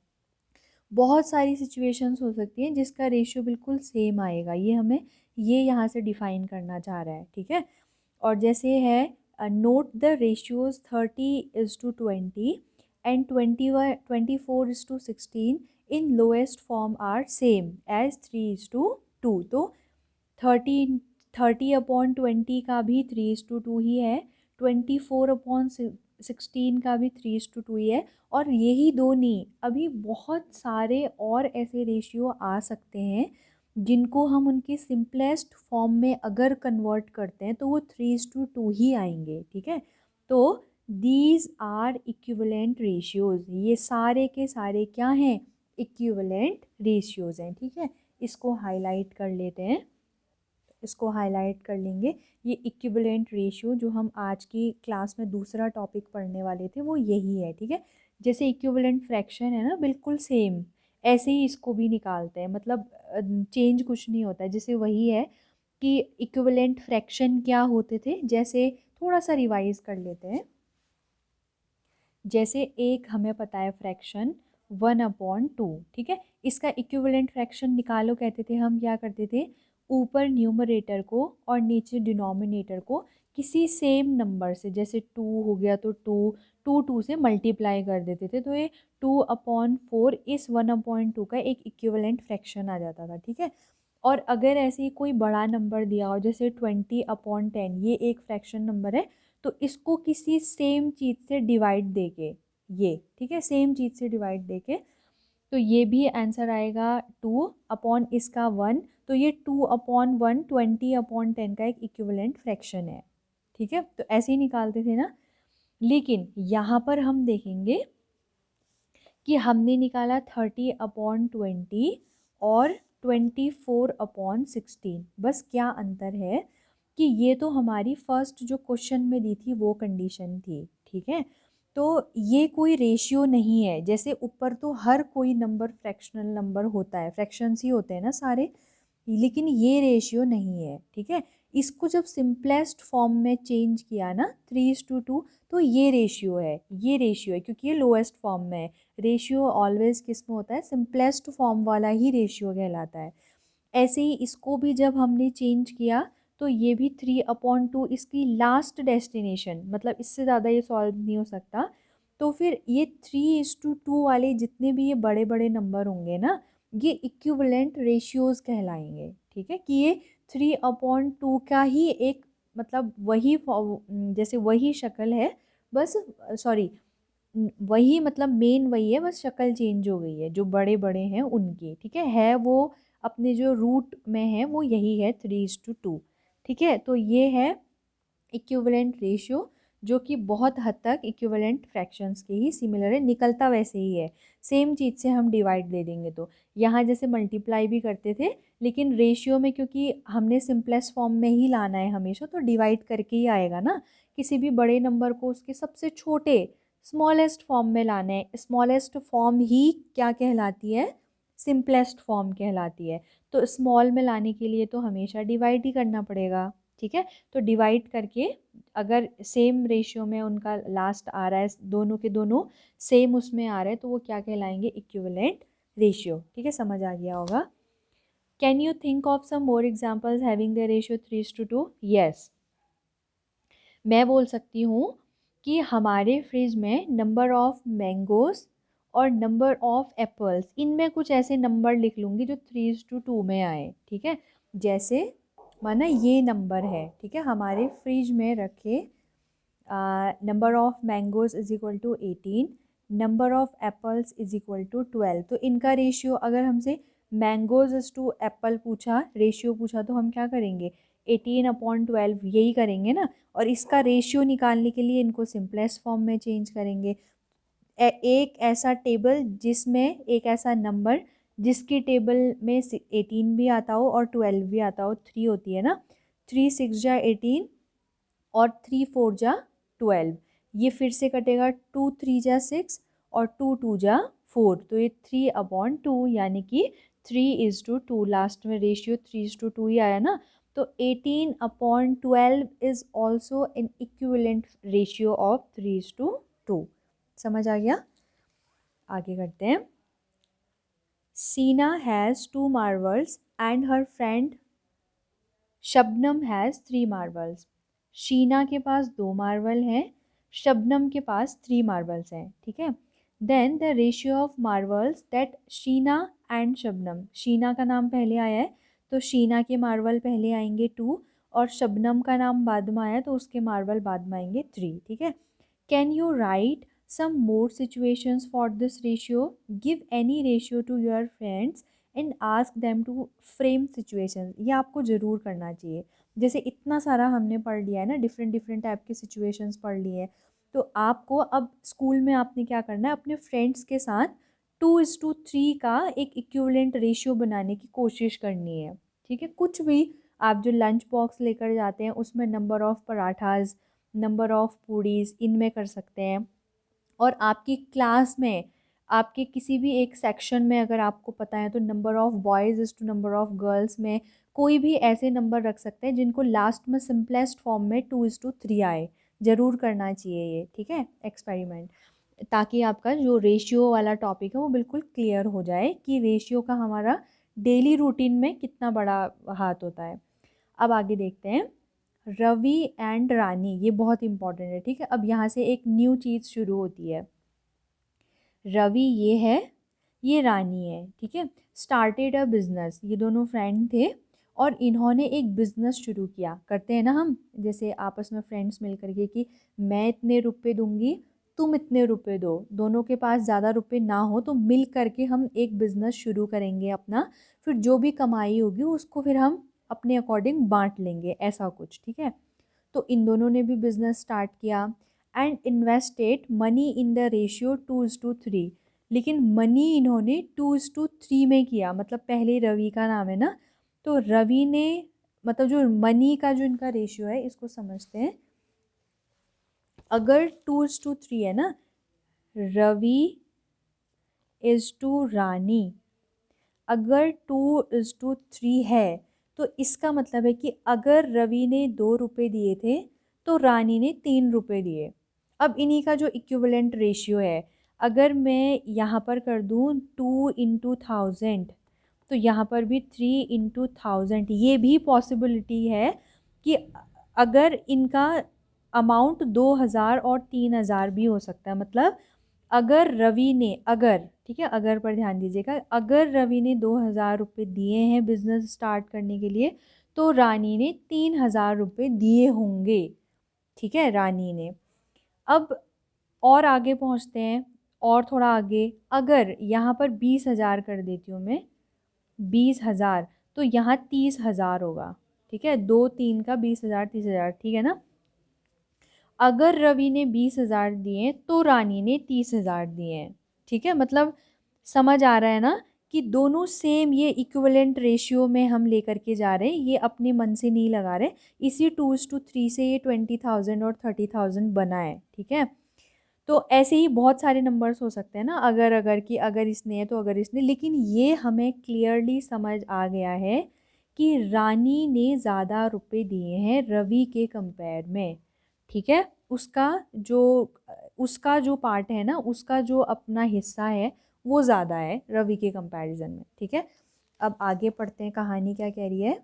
बहुत सारी सिचुएशंस हो सकती हैं जिसका रेशियो बिल्कुल सेम आएगा, ये हमें ये यहाँ से डिफाइन करना चाह रहा है, ठीक है। और जैसे है, note the ratios 30:20 and 24:16 in lowest form are same as 3:2। तो 30/20 का भी 3:2 ही है, 24/16 का भी 3:2 ही है, और यही दो नहीं, अभी बहुत सारे और ऐसे रेशियो आ सकते हैं जिनको हम उनकी सिंपलेस्ट फॉर्म में अगर कन्वर्ट करते हैं तो वो 3:2 ही आएंगे, ठीक है। तो दीज आर इक्विवेलेंट रेशियोज़, ये सारे के सारे क्या हैं, इक्विवेलेंट रेशियोज़ हैं, ठीक है। इसको हाईलाइट कर लेते हैं, इसको हाईलाइट कर लेंगे। ये इक्विवेलेंट रेशियो जो हम आज की क्लास में दूसरा टॉपिक पढ़ने वाले थे वो यही है, ठीक है। जैसे इक्विवेलेंट फ्रैक्शन है ना, बिल्कुल सेम, ऐसे ही इसको भी निकालते हैं, मतलब चेंज कुछ नहीं होता है। जैसे वही है कि इक्विवेलेंट फ्रैक्शन क्या होते थे, जैसे थोड़ा सा रिवाइज कर लेते हैं। जैसे एक हमें पता है फ्रैक्शन 1/2, ठीक है, इसका इक्विवेलेंट फ्रैक्शन निकालो कहते थे हम, क्या करते थे, ऊपर न्यूमरेटर को और नीचे डिनोमिनेटर को किसी सेम नंबर से, जैसे 2 हो गया तो 2 से मल्टीप्लाई कर देते थे, तो ये 2/4 इस 1/2 का एक इक्विवेलेंट फ्रैक्शन आ जाता था, ठीक है। और अगर ऐसे ही कोई बड़ा नंबर दिया हो, जैसे 20/10, ये एक फ्रैक्शन नंबर है, तो इसको किसी सेम चीज़ से डिवाइड देके, ये ठीक है, सेम चीज़ से डिवाइड देके, तो ये भी आंसर आएगा 2 इसका 1, तो ये 2/1 20/10 का एक इक्विवेलेंट फ्रैक्शन है, ठीक है। तो ऐसे ही निकालते थे ना, लेकिन यहाँ पर हम देखेंगे कि हमने निकाला 30/20 और 24/16, बस क्या अंतर है कि ये तो हमारी फर्स्ट जो क्वेश्चन में दी थी वो कंडीशन थी, ठीक है। तो ये कोई रेशियो नहीं है, जैसे ऊपर तो हर कोई नंबर फ्रैक्शनल नंबर होता है, फ्रैक्शंस ही होते हैं ना सारे, लेकिन ये रेशियो नहीं है, ठीक है। इसको जब सिंपलेस्ट फॉर्म में चेंज किया ना 3:2, तो ये रेशियो है, ये रेशियो है, क्योंकि ये लोएस्ट फॉर्म में है। रेशियो ऑलवेज किस में होता है, सिंपलेस्ट फॉर्म वाला ही रेशियो कहलाता है। ऐसे ही इसको भी जब हमने चेंज किया तो ये भी 3/2 इसकी लास्ट डेस्टिनेशन, मतलब इससे ज़्यादा ये सॉल्व नहीं हो सकता। तो फिर ये 3:2 वाले जितने भी ये बड़े बड़े नंबर होंगे ना, ये इक्विवेलेंट रेशियोज़ कहलाएंगे, ठीक है, कि ये 3/2 का ही एक, मतलब वही जैसे वही शक्ल है, बस सॉरी, वही मतलब मेन वही है, बस शक्ल चेंज हो गई है, जो बड़े बड़े हैं उनकी, ठीक है वो अपने जो रूट में है वो यही है 3:2, ठीक है। तो ये है इक्विवेलेंट रेशियो जो कि बहुत हद तक इक्विवेलेंट फ्रैक्शंस के ही सिमिलर है, निकलता वैसे ही है। सेम चीज़ से हम डिवाइड दे देंगे तो यहाँ जैसे मल्टीप्लाई भी करते थे, लेकिन रेशियो में क्योंकि हमने सिंपलेस्ट फॉर्म में ही लाना है हमेशा, तो डिवाइड करके ही आएगा ना। किसी भी बड़े नंबर को उसके सबसे छोटे स्मॉलेस्ट फॉर्म में लाना है। स्मॉलेस्ट फॉर्म ही क्या कहलाती है? सिंपलेस्ट फॉर्म कहलाती है। तो स्मॉल में लाने के लिए तो हमेशा डिवाइड ही करना पड़ेगा, ठीक है। तो डिवाइड करके अगर सेम रेशियो में उनका लास्ट आ रहा है, दोनों के दोनों सेम उसमें आ रहे हैं, तो वो क्या कहलाएंगे? इक्विवेलेंट रेशियो, ठीक है। समझ आ गया होगा। Can you think of some more examples having the ratio 3:2? Yes, मैं बोल सकती हूँ कि हमारे फ्रिज में नंबर ऑफ मैंगोज और नंबर ऑफ एप्पल्स, इनमें कुछ ऐसे नंबर लिख लूँगी जो 3:2 में आए, ठीक है। जैसे माना ये नंबर है, ठीक है, हमारे फ्रिज में रखे number of mangoes is equal to 18, number of apples is equal to 12। तो इनका रेशियो अगर हमसे मैंगोज इज टू एप्पल पूछा, रेशियो पूछा, तो हम क्या करेंगे? 18/12 यही करेंगे ना। और इसका रेशियो निकालने के लिए इनको सिंपलेस्ट फॉर्म में चेंज करेंगे। एक ऐसा टेबल जिसमें एक ऐसा नंबर जिसकी टेबल में 18 भी आता हो और 12 भी आता हो, 3 होती है ना, 3 6 जा 18 और 3 4 जा 12। ये फिर से कटेगा, 2 3 जा 6 और 2 2 जा 4, तो ये 3/2 यानी कि 3:2। लास्ट में रेशियो 3:2 ही आया ना। तो 18/12 is also an equivalent ratio of 3:2। समझ आ गया? आगे करते हैं। सीना has 2 marbles and her friend Shabnam has 3 marbles. Sheena के पास 2 मार्बल हैं, शबनम के पास 3 मार्बल्स हैं, ठीक है। Then the ratio of marbles that Sheena and Shabnam, Sheena का नाम पहले आया है तो शीना के मार्बल पहले आएंगे 2, और शबनम का नाम बाद में आया तो उसके मार्बल बाद में आएंगे 3, ठीक है। Can you right some more situations for this ratio? Give any ratio to your friends and ask them to frame situations। ये आपको ज़रूर करना चाहिए। जैसे इतना सारा हमने पढ़ लिया है ना, डिफरेंट डिफरेंट टाइप के सिचुएशंस पढ़ लिए हैं, तो आपको अब स्कूल में आपने क्या करना है? अपने फ्रेंड्स के साथ 2:3 का एक इक्विवेलेंट रेशियो बनाने की कोशिश करनी है, ठीक है। कुछ भी आप जो लंच बॉक्स लेकर जाते हैं उसमें number of parathas, number of puris, इनमें कर सकते हैं। और आपकी क्लास में आपके किसी भी एक सेक्शन में अगर आपको पता है तो number of boys is to number of girls में कोई भी ऐसे नंबर रख सकते हैं जिनको लास्ट में सिंपलेस्ट फॉर्म में 2:3 आए। ज़रूर करना चाहिए ये, ठीक है, एक्सपेरिमेंट, ताकि आपका जो रेशियो वाला टॉपिक है वो बिल्कुल क्लियर हो जाए कि रेशियो का हमारा डेली रूटीन में कितना बड़ा हाथ होता है। अब आगे देखते हैं। रवि एंड रानी, ये बहुत इंपॉर्टेंट है, ठीक है। अब यहाँ से एक न्यू चीज़ शुरू होती है। रवि ये है, ये रानी है, ठीक है। स्टार्टेड अ बिजनेस, ये दोनों फ्रेंड थे और इन्होंने एक बिजनेस शुरू किया। करते हैं ना हम जैसे आपस में फ्रेंड्स मिल करके कि मैं इतने रुपए दूंगी, तुम इतने रुपए दो, दोनों के पास ज़्यादा रुपए ना हो तो मिल करके हम एक बिज़नेस शुरू करेंगे अपना, फिर जो भी कमाई होगी उसको फिर हम अपने अकॉर्डिंग बांट लेंगे, ऐसा कुछ, ठीक है। तो इन दोनों ने भी बिजनेस स्टार्ट किया and invested money in the ratio 2:3। लेकिन मनी इन्होंने 2:3 में किया, मतलब पहले रवि का नाम है ना, तो रवि ने, मतलब जो मनी का जो इनका रेशियो है इसको समझते हैं। अगर 2:3 है ना, रवि इज टू रानी, अगर 2:3 है तो इसका मतलब है कि अगर रवि ने 2 रुपये दिए थे तो रानी ने 3 रुपये दिए। अब इन्हीं का जो इक्विवेलेंट रेशियो है, अगर मैं यहाँ पर कर दूँ 2/1000 तो यहाँ पर भी 3/1000, ये भी पॉसिबिलिटी है कि अगर इनका अमाउंट 2000 और 3000 भी हो सकता है। मतलब अगर रवि ने, अगर, ठीक है, अगर पर ध्यान दीजिएगा, अगर रवि ने 2000 रुपये दिए हैं बिजनेस स्टार्ट करने के लिए तो रानी ने 3000 रुपये दिए होंगे, ठीक है, रानी ने। अब और आगे पहुंचते हैं, और थोड़ा आगे, अगर यहाँ पर 20,000 कर देती हूँ मैं, 20,000, तो यहाँ 30,000 होगा, ठीक है। 2 3 का 20,000 30,000, ठीक है ना। अगर रवि ने 20,000 दिए तो रानी ने 30,000 दिए हैं। ठीक है, मतलब समझ आ रहा है ना कि दोनों सेम ये इक्विवेलेंट रेशियो में हम लेकर के जा रहे हैं, ये अपने मन से नहीं लगा रहे। इसी 2:3 से ये 20,000 और 30,000 बना है। ठीक है, तो ऐसे ही बहुत सारे नंबर्स हो सकते हैं ना, अगर कि अगर इसने है तो अगर इसने, लेकिन ये हमें क्लियरली समझ आ गया है कि रानी ने ज़्यादा रुपए दिए हैं रवि के कंपेयर में। ठीक है, जो उसका जो पार्ट है ना, उसका जो अपना हिस्सा है वो ज़्यादा है रवि के कंपैरिजन में। ठीक है, अब आगे पढ़ते हैं, कहानी क्या कह रही है।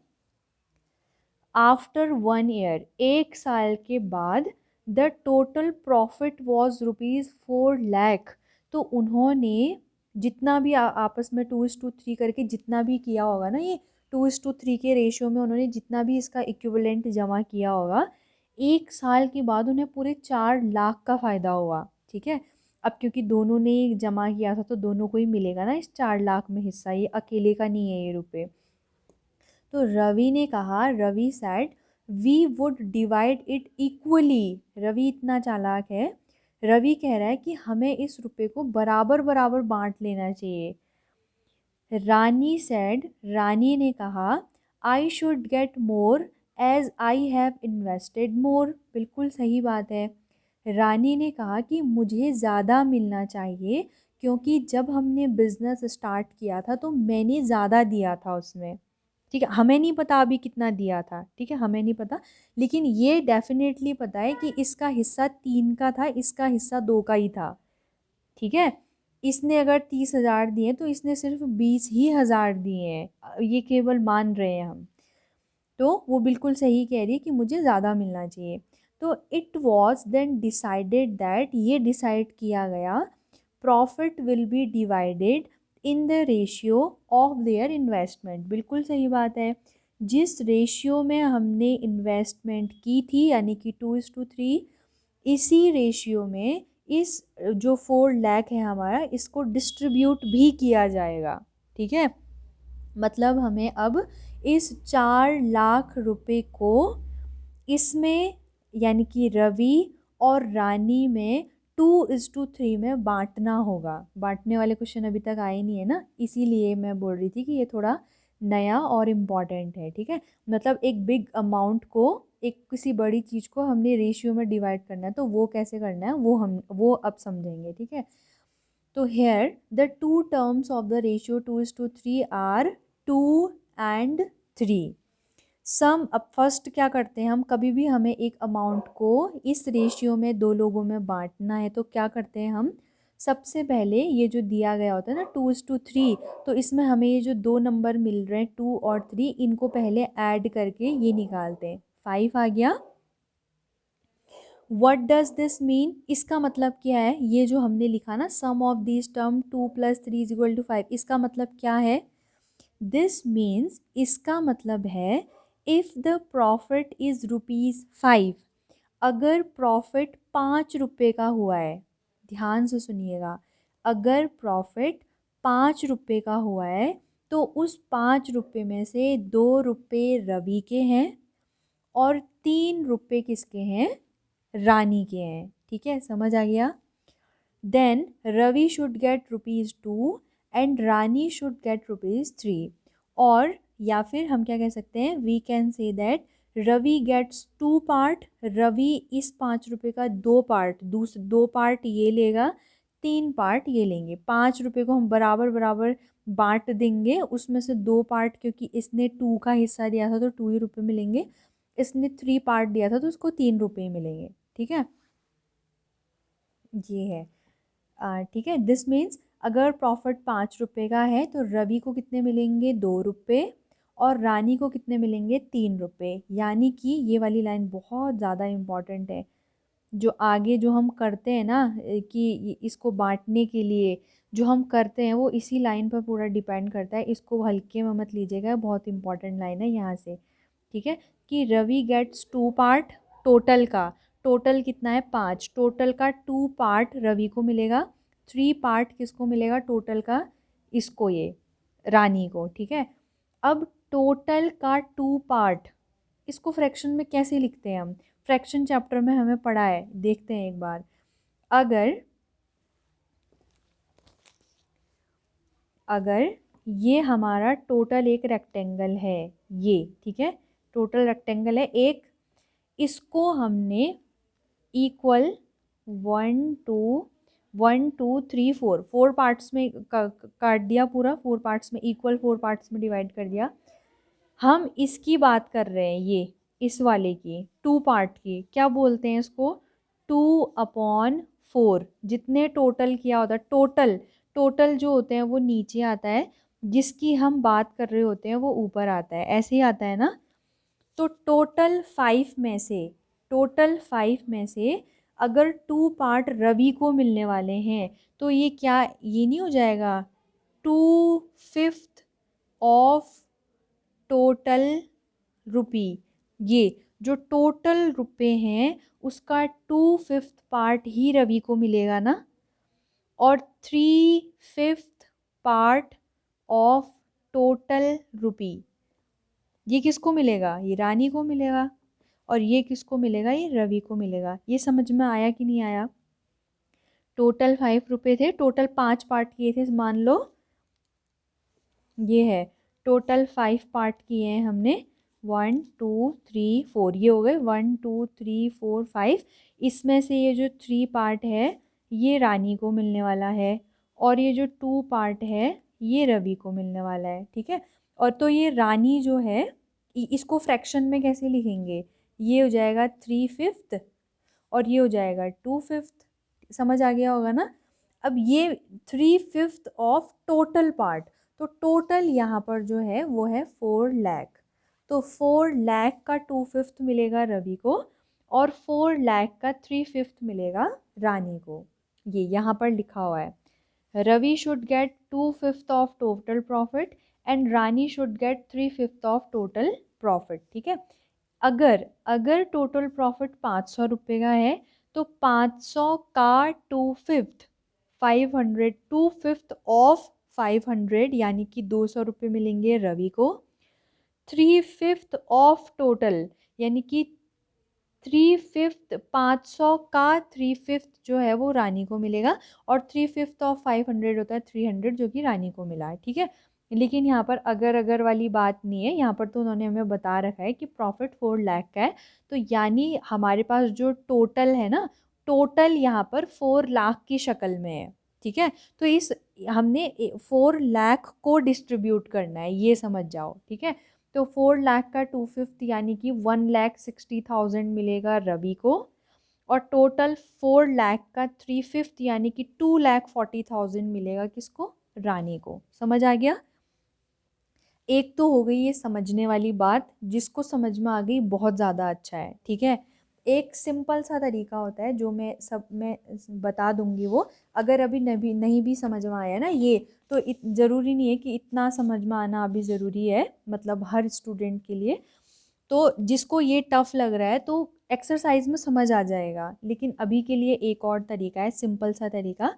आफ्टर 1 ईयर, 1 साल के बाद, the total profit was ₹4 lakh. तो उन्होंने जितना भी आपस में 2:3 करके जितना भी किया होगा ना, ये 2:3 के रेशियो में उन्होंने जितना भी इसका इक्विवेलेंट जमा किया होगा, 1 साल के बाद उन्हें पूरे 4 लाख का फ़ायदा हुआ। ठीक है, अब क्योंकि दोनों ने जमा किया था तो दोनों को ही मिलेगा ना इस 4 लाख में हिस्सा, ये अकेले का नहीं है ये रुपए। तो रवि ने कहा, Ravi said, we would divide it equally. Ravi इतना चालाक है, रवि कह रहा है कि हमें इस रुपए को बराबर बराबर बांट लेना चाहिए। रानी सेड, रानी ने कहा, I should get more as I have invested more. बिल्कुल सही बात है। रानी ने कहा कि मुझे ज़्यादा मिलना चाहिए क्योंकि जब हमने बिज़नेस स्टार्ट किया था तो मैंने ज़्यादा दिया था उसमें। ठीक है, हमें नहीं पता अभी कितना दिया था, ठीक है, हमें नहीं पता, लेकिन ये डेफिनेटली पता है कि इसका हिस्सा 3 का था, इसका हिस्सा 2 का ही था। ठीक है, इसने अगर 30,000 दिए तो इसने सिर्फ 20 ही हज़ार दिए हैं, ये केवल मान रहे हैं हम। तो वो बिल्कुल सही कह रही है कि मुझे ज़्यादा मिलना चाहिए। तो it was then decided that, ये डिसाइड किया गया, profit will be divided in the ratio of their investment. बिल्कुल सही बात है, जिस रेशियो में हमने इन्वेस्टमेंट की थी यानी कि 2:3, इसी रेशियो में इस जो 4 लाख है हमारा, इसको डिस्ट्रीब्यूट भी किया जाएगा। ठीक है, मतलब हमें अब इस 4 लाख रुपए को इसमें यानी कि रवि और रानी में 2:3 में बांटना होगा। बांटने वाले क्वेश्चन अभी तक आए नहीं है ना, इसीलिए मैं बोल रही थी कि ये थोड़ा नया और इम्पॉर्टेंट है। ठीक है, मतलब एक बिग अमाउंट को, एक किसी बड़ी चीज़ को हमने रेशियो में डिवाइड करना है, तो वो कैसे करना है वो अब समझेंगे। ठीक है, तो here the two terms of the ratio 2:3 are 2 और 3। सम, अब फर्स्ट क्या करते हैं हम, कभी भी हमें एक अमाउंट को इस रेशियो में दो लोगों में बांटना है तो क्या करते हैं हम, सबसे पहले ये जो दिया गया होता है ना 2:3, तो इसमें हमें ये जो दो नंबर मिल रहे हैं 2 और 3, इनको पहले ऐड करके ये निकालते हैं, 5 आ गया। वट डज दिस मीन, इसका मतलब क्या है, ये जो हमने लिखा ना सम ऑफ दिस टर्म 2+3 = 5, इसका मतलब क्या है, दिस मीन्स, इसका मतलब है, इफ़ द प्रॉफिट इज़ ₹5, अगर प्रॉफिट 5 रुपये का हुआ है, ध्यान से सुनिएगा, अगर प्रॉफिट 5 रुपये का हुआ है तो उस 5 रुपये में से 2 रुपये रवि के हैं और 3 रुपये किसके हैं, रानी के हैं। ठीक है, समझ आ गया। Then Ravi should get ₹2 and Rani should get ₹3। और या फिर हम क्या कह सकते हैं, we can say that Ravi gets 2 part, Ravi इस 5 रुपये का 2 पार्ट, 2 पार्ट ये लेगा, 3 पार्ट ये लेंगे। 5 रुपये को हम बराबर बराबर बांट देंगे, उसमें से 2 पार्ट, क्योंकि इसने 2 का हिस्सा दिया था तो 2 ही रुपये मिलेंगे, इसने 3 पार्ट दिया था तो उसको 3 रुपये मिलेंगे। ठीक है, ये है। ठीक है, दिस मीन्स अगर प्रॉफिट 5 रुपये का है तो रवि को कितने मिलेंगे, 2 रुपये, और रानी को कितने मिलेंगे, 3 रुपये। यानी कि ये वाली लाइन बहुत ज़्यादा इम्पॉर्टेंट है, जो आगे जो हम करते हैं ना, कि इसको बांटने के लिए जो हम करते हैं वो इसी लाइन पर पूरा डिपेंड करता है, इसको हल्के में मत लीजिएगा, बहुत इंपॉर्टेंट लाइन है यहाँ से। ठीक है, कि रवि गेट्स 2 पार्ट, टोटल का, टोटल कितना है 5, टोटल का 2 पार्ट रवि को मिलेगा, 3 पार्ट किसको मिलेगा टोटल का, इसको, ये रानी को। ठीक है, अब टोटल का 2 पार्ट, इसको फ्रैक्शन में कैसे लिखते हैं हम, फ्रैक्शन चैप्टर में हमें पढ़ा है, देखते हैं एक बार। अगर ये हमारा टोटल एक रेक्टेंगल है, ये ठीक है, टोटल रेक्टेंगल है एक, इसको हमने इक्वल 1 2 3 4 पार्ट्स में काट दिया, पूरा 4 पार्ट्स में, इक्वल 4 पार्ट्स में डिवाइड कर दिया। हम इसकी बात कर रहे हैं, ये इस वाले की 2 पार्ट की, क्या बोलते हैं इसको, 2/4। जितने टोटल किया होता है, टोटल जो होते हैं वो नीचे आता है, जिसकी हम बात कर रहे होते हैं वो ऊपर आता है, ऐसे ही आता है ना। तो टोटल 5 में से अगर 2 पार्ट रवि को मिलने वाले हैं, तो ये क्या, ये नहीं हो जाएगा 2/5 ऑफ टोटल रुपी। ये जो टोटल रुपए हैं उसका 2/5 पार्ट ही रवि को मिलेगा ना, और 3/5 पार्ट ऑफ टोटल रुपी ये किसको मिलेगा, ये रानी को मिलेगा, और ये किसको मिलेगा, ये रवि को मिलेगा। ये समझ में आया कि नहीं आया। टोटल 5 रुपए थे, टोटल 5 पार्ट किए थे, मान लो ये है, टोटल 5 पार्ट किए हैं हमने, 1 2 3 4, ये हो गए 1 2 3 4 5। इसमें से ये जो 3 पार्ट है ये रानी को मिलने वाला है, और ये जो 2 पार्ट है ये रवि को मिलने वाला है, ठीक है। और तो ये रानी जो है, इसको फ्रैक्शन में कैसे लिखेंगे, ये हो जाएगा 3/5 और ये हो जाएगा 2/5, समझ आ गया होगा ना। अब ये 3/5 ऑफ टोटल पार्ट, तो टोटल यहाँ पर जो है वो है 4 लाख, तो 4 लाख का 2/5 मिलेगा रवि को, और 4 लाख का 3/5 मिलेगा रानी को। ये यहाँ पर लिखा हुआ है, Ravi should get 2/5 of total profit and Rani should get 3/5 of total profit, ठीक है। अगर टोटल प्रॉफिट 500 रुपये का है, तो 500 का 2/5 500, 2/5 ऑफ 500 यानी कि 200 रुपये मिलेंगे रवि को। 3/5 ऑफ टोटल यानी कि 3/5, 500 का 3/5 जो है वो रानी को मिलेगा, और 3/5 ऑफ 500 होता है 300 जो कि रानी को मिला है, ठीक है। लेकिन यहाँ पर अगर वाली बात नहीं है, यहाँ पर तो उन्होंने हमें बता रखा है कि प्रॉफिट 4 लाख का है, तो यानी हमारे पास जो टोटल है ना, टोटल यहाँ पर 4 लाख की शक्ल में है, ठीक है। तो इस हमने 4 लाख को डिस्ट्रीब्यूट करना है, ये समझ जाओ, ठीक है। तो 4 लाख का 2/5 यानी कि 1,60,000 मिलेगा रवि को, और टोटल 4 लाख का 3/5 यानी कि 2,40,000 मिलेगा किसको, रानी को। समझ आ गया। एक तो हो गई ये समझने वाली बात, जिसको समझ में आ गई बहुत ज़्यादा अच्छा है, ठीक है। एक सिंपल सा तरीका होता है जो मैं बता दूंगी, वो अगर अभी नहीं भी समझ में आया ना ये, तो ज़रूरी नहीं है कि इतना समझ में आना अभी ज़रूरी है, मतलब हर स्टूडेंट के लिए। तो जिसको ये टफ लग रहा है तो एक्सरसाइज में समझ आ जाएगा, लेकिन अभी के लिए एक और तरीका है, सिंपल सा तरीका।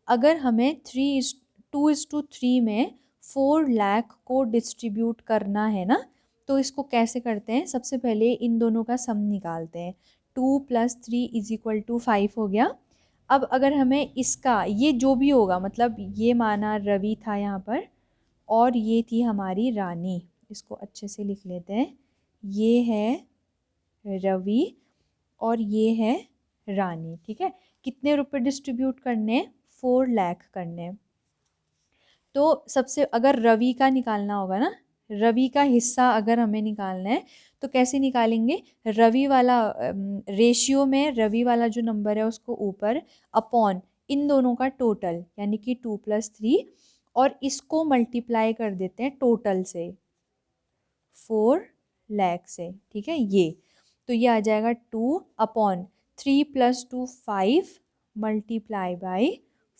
अगर हमें 2:3 में 4 लाख को डिस्ट्रीब्यूट करना है ना, तो इसको कैसे करते हैं, सबसे पहले इन दोनों का सम निकालते हैं। 2 + 3 = 5 हो गया। अब अगर हमें इसका, ये जो भी होगा, मतलब ये माना रवि था यहाँ पर, और ये थी हमारी रानी, इसको अच्छे से लिख लेते हैं, ये है रवि और ये है रानी, ठीक है। कितने रुपए डिस्ट्रीब्यूट करने, 4 लाख करने। तो सबसे, अगर रवि का निकालना होगा ना, रवि का हिस्सा अगर हमें निकालना है, तो कैसे निकालेंगे, रवि वाला रेशियो में रवि वाला जो नंबर है उसको ऊपर, अपॉन इन दोनों का टोटल यानी कि 2 + 3, और इसको मल्टीप्लाई कर देते हैं टोटल से, 4 लाख से, ठीक है। ये तो ये आ जाएगा 2/3 + 2 5 मल्टीप्लाई बाई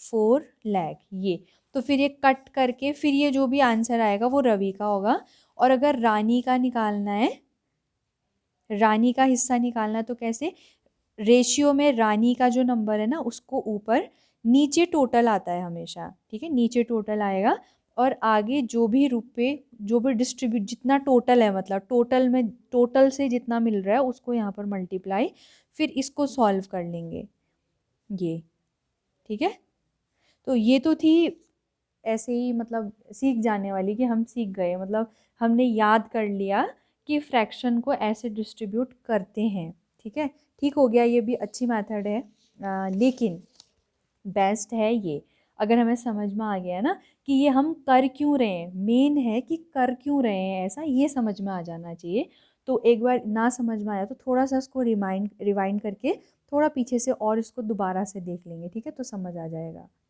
4 लाख, ये। तो फिर ये कट करके फिर ये जो भी आंसर आएगा वो रवि का होगा। और अगर रानी का निकालना है, रानी का हिस्सा निकालना है, तो कैसे, रेशियो में रानी का जो नंबर है ना उसको ऊपर, नीचे टोटल आता है हमेशा, ठीक है, नीचे टोटल आएगा, और आगे जो भी रुपए जो भी डिस्ट्रीब्यूट जितना टोटल है, मतलब टोटल में टोटल से जितना मिल रहा है उसको यहाँ पर मल्टीप्लाई, फिर इसको सॉल्व कर लेंगे ये। ठीक है, तो ये तो थी ऐसे ही मतलब सीख जाने वाली कि हम सीख गए, मतलब हमने याद कर लिया कि फ्रैक्शन को ऐसे डिस्ट्रीब्यूट करते हैं। ठीक है, ठीक हो गया, ये भी अच्छी मेथड है। लेकिन बेस्ट है ये अगर हमें समझ में आ गया ना कि ये हम कर क्यों रहे हैं, मेन है कि कर क्यों रहे हैं ऐसा, ये समझ में आ जाना चाहिए। तो एक बार ना समझ में आया तो थोड़ा सा इसको रिवाइंड करके थोड़ा पीछे से और इसको दोबारा से देख लेंगे, ठीक है, तो समझ आ जाएगा।